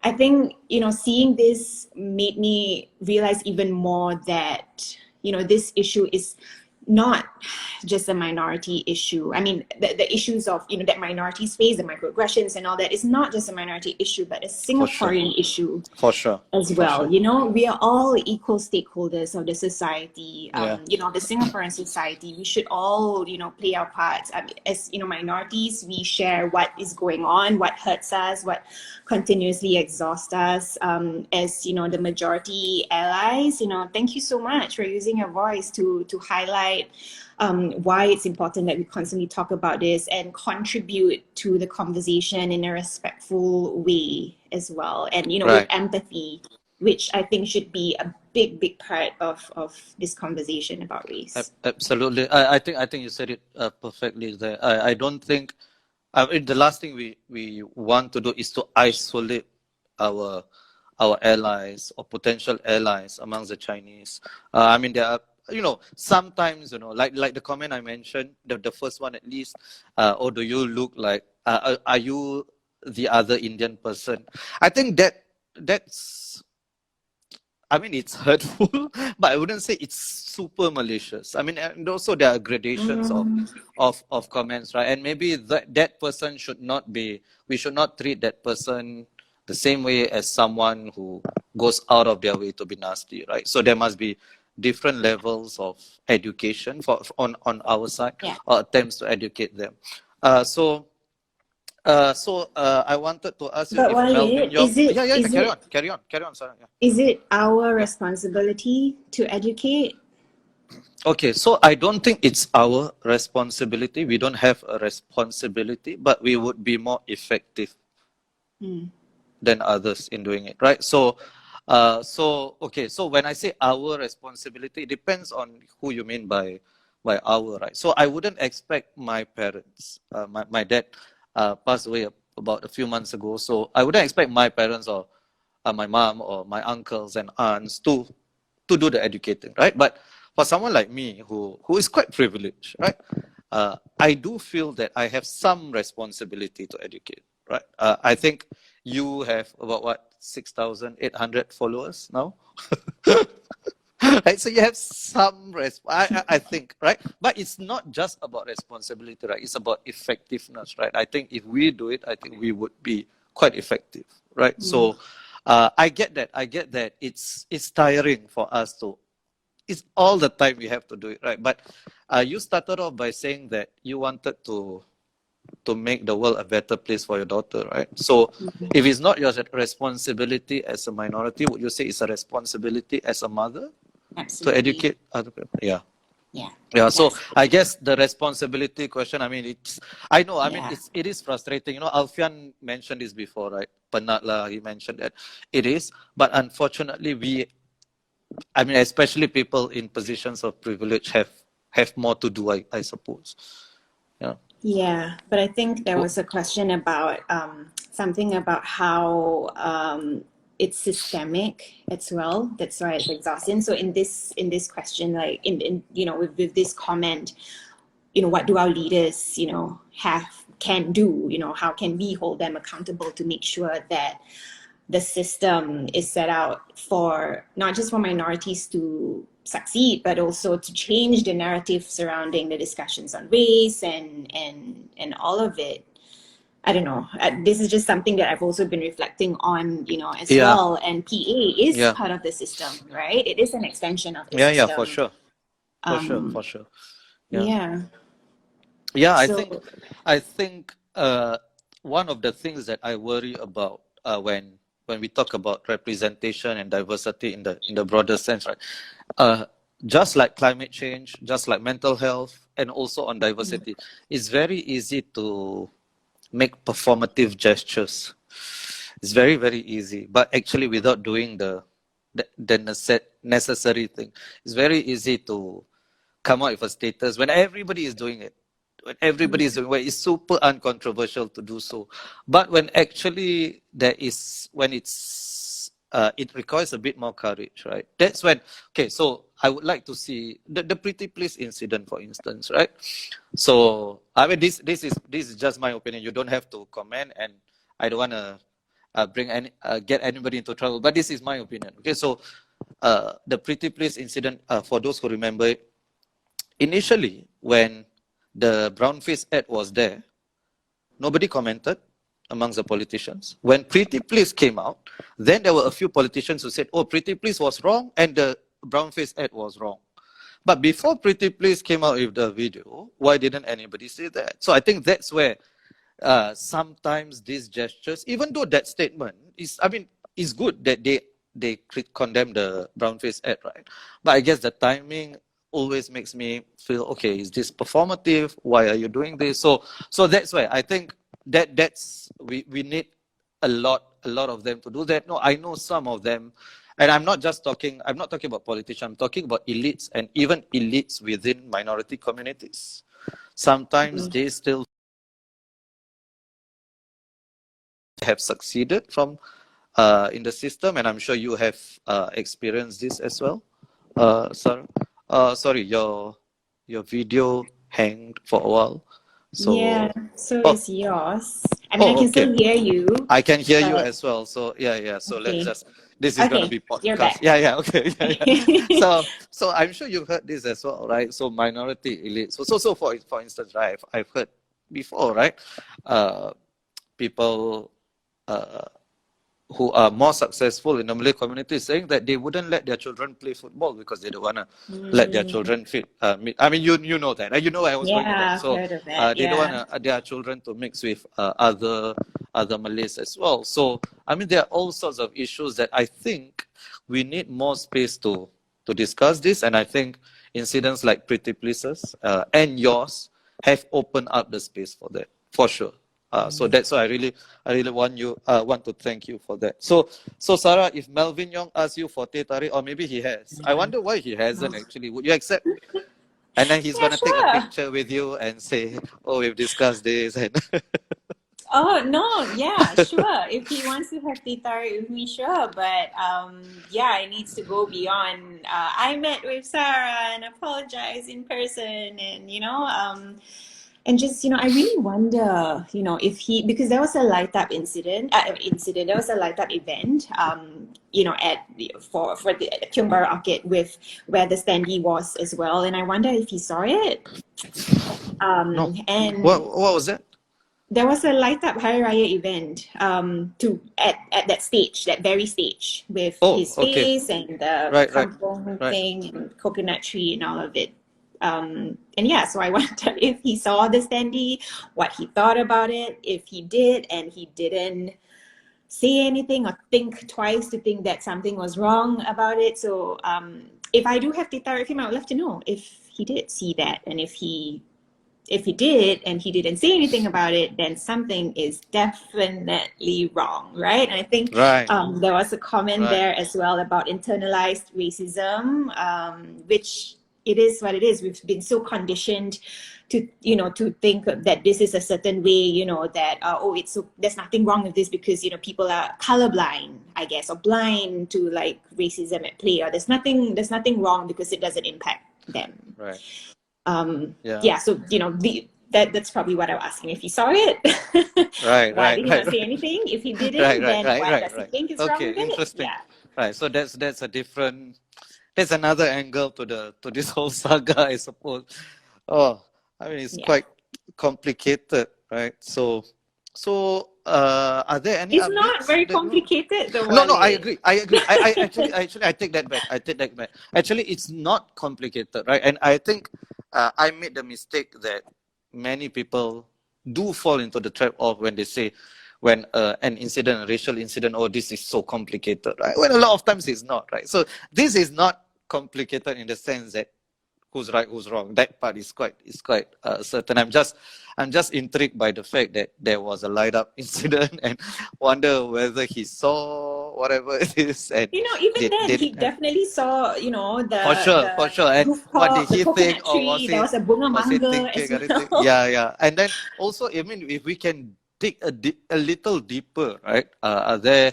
[SPEAKER 2] I think seeing this made me realize even more that this issue is not just a minority issue. I mean, the issues of that minorities face, the microaggressions and all that, is not just a minority issue, but a Singaporean issue.
[SPEAKER 1] For sure.
[SPEAKER 2] As well. We are all equal stakeholders of the society. The Singaporean society. We should all play our parts. As minorities, we share what is going on, what hurts us, what continuously exhausts us. As the majority allies, thank you so much for using your voice to highlight why it's important that we constantly talk about this and contribute to the conversation in a respectful way as well, and with empathy, which I think should be a big part of this conversation about race.
[SPEAKER 1] Absolutely. I think you said it perfectly there. I don't think the last thing we want to do is to isolate our allies or potential allies amongst the Chinese. I mean, there are sometimes like the comment I mentioned, the first one at least, or do you look like are you the other Indian person? I think that's I mean, it's hurtful, but I wouldn't say it's super malicious. I mean, and also there are gradations of comments, right? And maybe that person should not be, we should not treat that person the same way as someone who goes out of their way to be nasty, right? So there must be different levels of education on our side,
[SPEAKER 2] Yeah.
[SPEAKER 1] or attempts to educate them. So I wanted to ask you
[SPEAKER 2] But
[SPEAKER 1] if Melvin,
[SPEAKER 2] Walid, is it
[SPEAKER 1] carry on, sorry. Yeah.
[SPEAKER 2] is it our responsibility to educate?
[SPEAKER 1] Okay, so I don't think it's our responsibility. We don't have a responsibility, but we would be more effective than others in doing it, right? So okay, so when I say our responsibility, it depends on who you mean by our, right? So I wouldn't expect my parents, my dad passed away about a few months ago, so I wouldn't expect my parents or my mom or my uncles and aunts to do the educating, right? But for someone like me who is quite privileged, right? I do feel that I have some responsibility to educate, right? I think you have about 6,800 followers now. Right, so you have some I think, right? But it's not just about responsibility, right? It's about effectiveness, right? I think if we do it, I think we would be quite effective, right? So I get that it's tiring for us to, it's all the time we have to do it, right? But you started off by saying that you wanted to make the world a better place for your daughter, right? So if it's not your responsibility as a minority, would you say it's a responsibility as a mother
[SPEAKER 2] Absolutely.
[SPEAKER 1] to educate other people? Yeah.
[SPEAKER 2] Yeah.
[SPEAKER 1] So
[SPEAKER 2] Yes.
[SPEAKER 1] I guess the responsibility question, I mean, I know, I mean,
[SPEAKER 2] Yeah.
[SPEAKER 1] it is frustrating. You know, Alfian mentioned this before, right? Penat lah, he mentioned that. It is, but unfortunately, I mean, especially people in positions of privilege have more to do, I suppose. Yeah.
[SPEAKER 2] Yeah, but I think there was a question about something about how it's systemic as well. That's why it's exhausting. So in this question, like in with this comment, what do our leaders can do? How can we hold them accountable to make sure that the system is set out for not just for minorities to succeed, but also to change the narrative surrounding the discussions on race and all of it. I don't know. This is just something that I've also been reflecting on, as well. And PA is part of the system, right? It is an extension of the system.
[SPEAKER 1] Yeah, for sure. For sure.
[SPEAKER 2] Yeah.
[SPEAKER 1] Yeah,
[SPEAKER 2] So,
[SPEAKER 1] I think one of the things that I worry about when we talk about representation and diversity in the broader sense, right? Just like climate change, just like mental health, and also on diversity, it's very easy to make performative gestures. It's very, very easy, but actually without doing the necessary thing, it's very easy to come out with a status when everybody is doing it. When everybody is doing it, it's super uncontroversial to do so. But when actually it requires a bit more courage, right? That's when, okay, so I would like to see the Pretty Please incident, for instance, right? So, I mean, this is just my opinion. You don't have to comment, and I don't want to get anybody into trouble, but this is my opinion. Okay, so the Pretty Please incident, for those who remember it, initially, when the brown-face ad was there, nobody commented amongst the politicians. When Pretty Please came out, then there were a few politicians who said, oh, Pretty Please was wrong and the brown-face ad was wrong. But before Pretty Please came out with the video, why didn't anybody say that? So I think that's where sometimes these gestures, even though that statement is, I mean, it's good that they condemn the brown-face ad, right? But I guess the timing always makes me feel, okay, is this performative? Why are you doing this? So that's why I think that's we need a lot of them to do that. No, I know some of them, and I'm not talking about politicians, I'm talking about elites, and even elites within minority communities. Sometimes they still have succeeded from in the system, and I'm sure you have experienced this as well. Sorry, your video hanged for a while. So
[SPEAKER 2] yeah, so is yours. I mean, I can
[SPEAKER 1] okay.
[SPEAKER 2] still hear you.
[SPEAKER 1] I can hear you as well. So yeah. So
[SPEAKER 2] Okay.
[SPEAKER 1] let's just this is going to
[SPEAKER 2] Okay,
[SPEAKER 1] be
[SPEAKER 2] you're
[SPEAKER 1] podcast.
[SPEAKER 2] back.
[SPEAKER 1] Yeah, okay. So I'm sure you've heard this as well, right? So minority elite. So for instance, right, I've heard before, right? People who are more successful in the Malay community saying that they wouldn't let their children play football because they don't want to let their children fit. I mean, you know that. You know I was going with that.
[SPEAKER 2] Yeah,
[SPEAKER 1] So
[SPEAKER 2] heard of that.
[SPEAKER 1] they don't
[SPEAKER 2] Yeah.
[SPEAKER 1] want their children to mix with other Malays as well. So I mean, there are all sorts of issues that I think we need more space to discuss this. And I think incidents like Pretty Places and yours have opened up the space for that, for sure. So that's why I really want to thank you for that. So Sarah, if Melvin Yong asks you for Teh Tarik, or maybe he has, I wonder why he hasn't actually. Would you accept? And then he's
[SPEAKER 2] Yeah,
[SPEAKER 1] gonna take a
[SPEAKER 2] sure.
[SPEAKER 1] picture with you and say, "Oh, we've discussed this." And
[SPEAKER 2] Oh no, yeah, sure. If he wants to have Teh Tarik with me, sure. But yeah, it needs to go beyond. I met with Sarah and apologized in person, and and just I really wonder, if he, because there was a light up there was a light up event, at for the Tiong Bahru Orchid with where the standee was as well, and I wonder if he saw it.
[SPEAKER 1] no,
[SPEAKER 2] And
[SPEAKER 1] what was that?
[SPEAKER 2] there was a light up Hari Raya event at that stage, that very stage, with his
[SPEAKER 1] Okay.
[SPEAKER 2] face and the
[SPEAKER 1] Right.
[SPEAKER 2] kampong thing and coconut tree and all of it. And yeah, so I wonder if he saw the standee, what he thought about it, if he did and he didn't say anything or think twice to think that something was wrong about it. So if I do have Teh Tarik with him, I would love to know if he did see that, and if he did and he didn't say anything about it, then something is definitely wrong, right? And I think there was a comment there as well about internalized racism, which it is what it is. We've been so conditioned to think that this is a certain way, that there's nothing wrong with this because people are colorblind, I guess, or blind to like racism at play, or there's nothing wrong because it doesn't impact them.
[SPEAKER 1] Right.
[SPEAKER 2] So that's probably what I was asking. If he saw it, why did he not say anything? If he didn't, then why does he think it's wrong with it?
[SPEAKER 1] Interesting.
[SPEAKER 2] Yeah.
[SPEAKER 1] Right. So that's a different. That's another angle to this whole saga, I suppose. Oh, I mean, it's quite complicated, right? So are there any?
[SPEAKER 2] It's not very complicated, though.
[SPEAKER 1] No, I agree. I actually I take that back. Actually, it's not complicated, right? And I think I made the mistake that many people do fall into the trap of when they say, when an incident, a racial incident, oh, this is so complicated, right? When a lot of times it's not, right? So this is not complicated in the sense that who's right, who's wrong. That part is quite certain. I'm just intrigued by the fact that there was a light up incident and wonder whether he saw whatever it is. And
[SPEAKER 2] he definitely saw,
[SPEAKER 1] for sure. And what did he think? Or was
[SPEAKER 2] there was a bunga manga as well.
[SPEAKER 1] Yeah. And then also, I mean, if we can dig a little deeper, right? Are there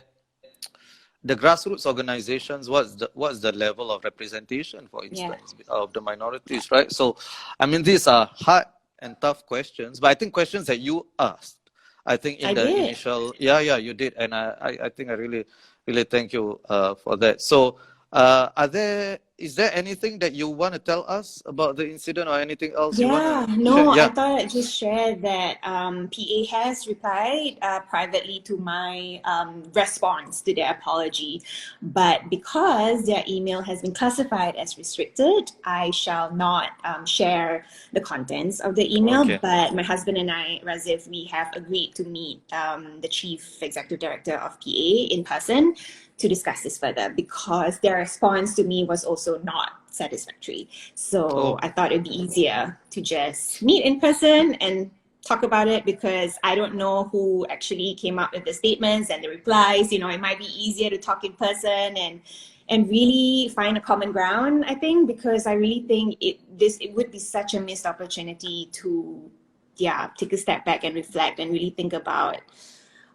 [SPEAKER 1] the grassroots organizations? What's the level of representation, for instance, of the minorities, right? So, I mean, these are hard and tough questions, but I think questions that you asked, I think in the initial, you did, and I think I really thank you for that. So, is there anything that you want to tell us about the incident or anything else you want to share?
[SPEAKER 2] I thought I'd just share that PA has replied privately to my response to their apology, but because their email has been classified as restricted, I shall not share the contents of the email. But my husband and I, Razif, we have agreed to meet the Chief Executive Director of PA in person to discuss this further, because their response to me was also not satisfactory. So I thought it'd be easier to just meet in person and talk about it, because I don't know who actually came up with the statements and the replies. It might be easier to talk in person and really find a common ground, I think, because I really think it would be such a missed opportunity to take a step back and reflect and really think about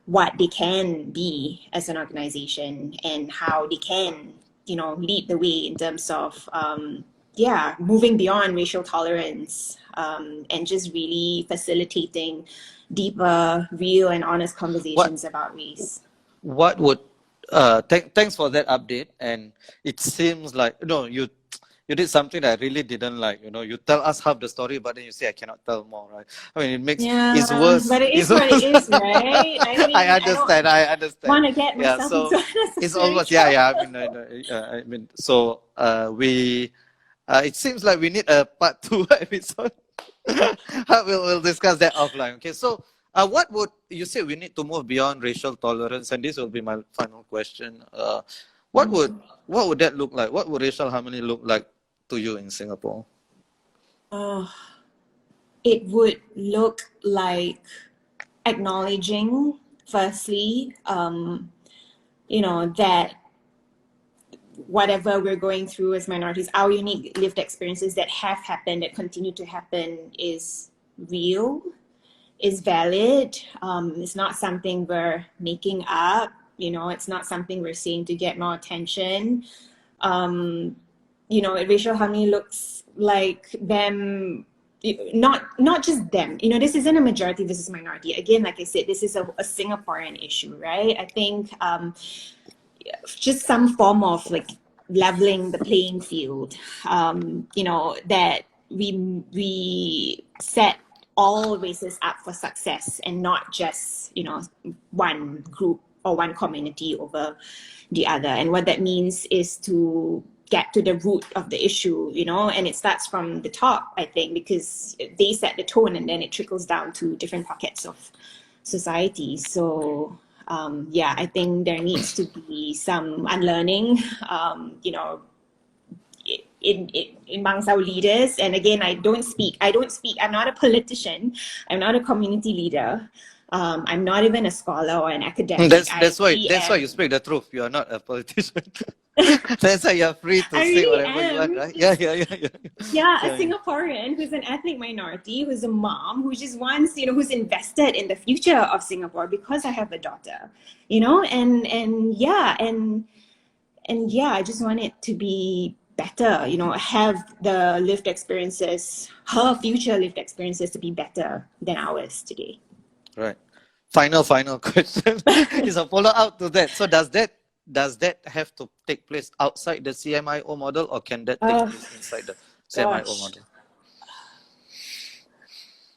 [SPEAKER 2] what they can be as an organization and how they can, lead the way in terms of, moving beyond racial tolerance and just really facilitating deeper, real and honest conversations about race.
[SPEAKER 1] What would Thanks for that update. And it seems like you did something that I really didn't like. You tell us half the story, but then you say I cannot tell more, right? I mean, it's
[SPEAKER 2] Yeah,
[SPEAKER 1] worse.
[SPEAKER 2] but it
[SPEAKER 1] It's
[SPEAKER 2] is what it
[SPEAKER 1] worse.
[SPEAKER 2] is, right? I
[SPEAKER 1] I
[SPEAKER 2] mean, I don't
[SPEAKER 1] understand. I understand.
[SPEAKER 2] want to get
[SPEAKER 1] Yeah.
[SPEAKER 2] myself into
[SPEAKER 1] So it's
[SPEAKER 2] unnecessary
[SPEAKER 1] almost yeah, yeah.
[SPEAKER 2] trouble.
[SPEAKER 1] So we. It seems like we need a part 2 episode. we'll discuss that offline. Okay. So what would you say we need to move beyond racial tolerance? And this will be my final question. What would what would that look like? What would racial harmony look like to you in Singapore?
[SPEAKER 2] Uh, it would look like acknowledging, firstly, that whatever we're going through as minorities, our unique lived experiences that have happened, that continue to happen, is real, is valid. It's not something we're making up. It's not something we're saying to get more attention. Racial harmony looks like them, not just them. This isn't a majority versus minority. Again, like I said, this is a Singaporean issue, right? I think just some form of like leveling the playing field. That we set all races up for success and not just one group or one community over the other. And what that means is to get to the root of the issue, and it starts from the top, I think, because they set the tone and then it trickles down to different pockets of society. So I think there needs to be some unlearning, amongst our leaders. And again, I don't speak. I'm not a politician. I'm not a community leader. I'm not even a scholar or an academic.
[SPEAKER 1] That's why you speak the truth. You are not a politician. That's why you're free to
[SPEAKER 2] I
[SPEAKER 1] say
[SPEAKER 2] really
[SPEAKER 1] whatever you want,
[SPEAKER 2] am.
[SPEAKER 1] right? Yeah.
[SPEAKER 2] Yeah, a Singaporean who's an ethnic minority, who's a mom, who just wants, who's invested in the future of Singapore because I have a daughter, I just want it to be better, have the lived experiences, her future lived experiences to be better than ours today.
[SPEAKER 1] Right. Final question is a follow up to that. So does that have to take place outside the CMIO model, or can that take place inside the CMIO model?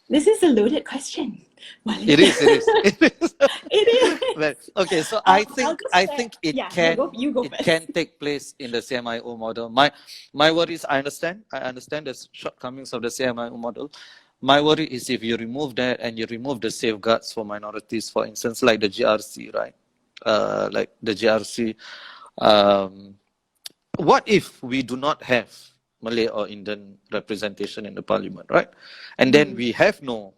[SPEAKER 2] This is a loaded question. Walid.
[SPEAKER 1] It is.
[SPEAKER 2] It is.
[SPEAKER 1] Well, okay, so I think it
[SPEAKER 2] first.
[SPEAKER 1] can take place in the CMIO model. My worry is I understand the shortcomings of the CMIO model. My worry is if you remove that and you remove the safeguards for minorities, for instance, like the GRC, right? Like the GRC. What if we do not have Malay or Indian representation in the parliament, right? And then we have no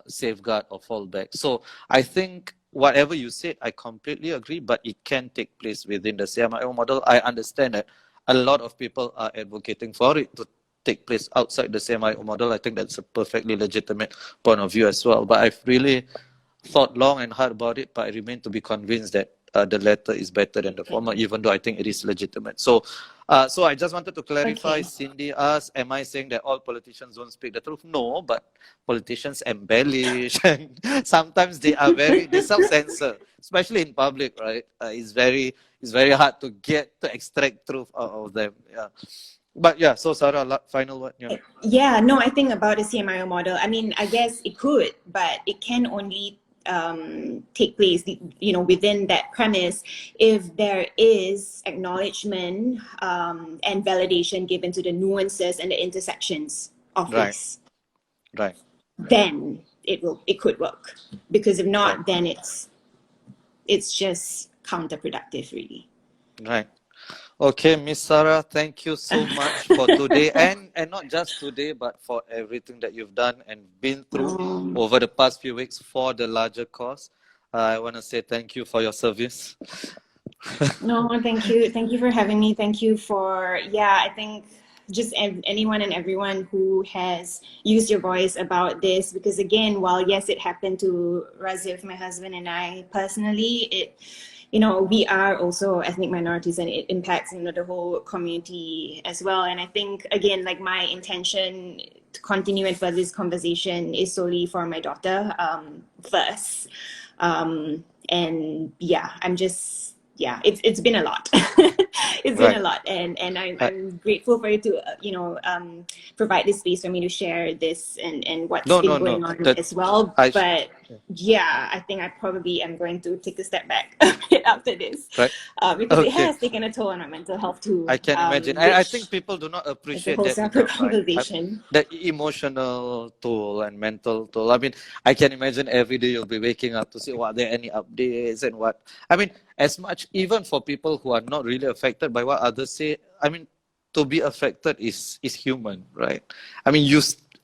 [SPEAKER 1] safeguard or fallback. So I think whatever you said, I completely agree, but it can take place within the CMIO model. I understand that a lot of people are advocating for it to take place outside the CMIO model. I think that's a perfectly legitimate point of view as well. But I've really thought long and hard about it, but I remain to be convinced that the latter is better than the former, even though I think it is legitimate. So I just wanted to clarify. Okay. Cindy asked, am I saying that all politicians don't speak the truth? No, but politicians embellish and sometimes they self-censor, especially in public, right? It's very hard to extract truth out of them. Yeah. But yeah, so Sarah, final word.
[SPEAKER 2] Yeah, no, I think about the CMIO model, I mean, I guess it could, but it can only take place, within that premise if there is acknowledgement and validation given to the nuances and the intersections of race.
[SPEAKER 1] Right.
[SPEAKER 2] Then it could work, because if not, then it's just counterproductive, really.
[SPEAKER 1] Right. Okay, Miss Sarah, thank you so much for today, and not just today, but for everything that you've done and been through over the past few weeks for the larger cause. I want to say thank you for your service.
[SPEAKER 2] No, thank you. Thank you for having me. Thank you for, I think just anyone and everyone who has used your voice about this, because again, while yes, it happened to Razif, my husband, and I personally, we are also ethnic minorities, and it impacts the whole community as well. And I think, again, like my intention to continue and further this conversation is solely for my daughter first. And yeah, I'm just yeah, it's been a lot. It's been
[SPEAKER 1] Right.
[SPEAKER 2] a lot, and I'm grateful for you to provide this space for me to share this and what's
[SPEAKER 1] No,
[SPEAKER 2] been
[SPEAKER 1] no,
[SPEAKER 2] going
[SPEAKER 1] no.
[SPEAKER 2] on
[SPEAKER 1] That
[SPEAKER 2] as well.
[SPEAKER 1] I sh-
[SPEAKER 2] But yeah, I think I probably am going to take a step back a bit after this,
[SPEAKER 1] right.
[SPEAKER 2] because it
[SPEAKER 1] Okay.
[SPEAKER 2] has taken a toll on my mental health too,
[SPEAKER 1] I can imagine. I think
[SPEAKER 2] which
[SPEAKER 1] people do not
[SPEAKER 2] is a
[SPEAKER 1] appreciate
[SPEAKER 2] whole
[SPEAKER 1] that
[SPEAKER 2] separate
[SPEAKER 1] enough, right?
[SPEAKER 2] conversation.
[SPEAKER 1] The emotional toll and mental toll. I mean, I can imagine every day you'll be waking up to see what are there any updates and what. I mean, as much even for people who are not really affected by what others say. I mean, to be affected is human, right? I mean,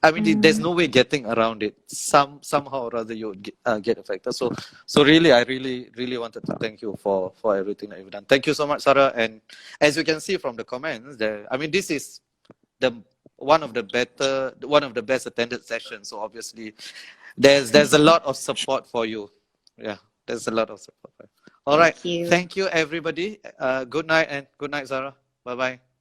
[SPEAKER 1] I mean, there's no way getting around it. Somehow or other you would get affected. So really, I really wanted to thank you for everything that you've done. Thank you so much, Sarah. And as you can see from the comments, I mean, this is the one of the best attended sessions. So obviously, there's a lot of support for you. Yeah, there's a lot of support. All right,
[SPEAKER 2] Thank you.
[SPEAKER 1] thank you, everybody. Good night and good night, Sarah. Bye bye.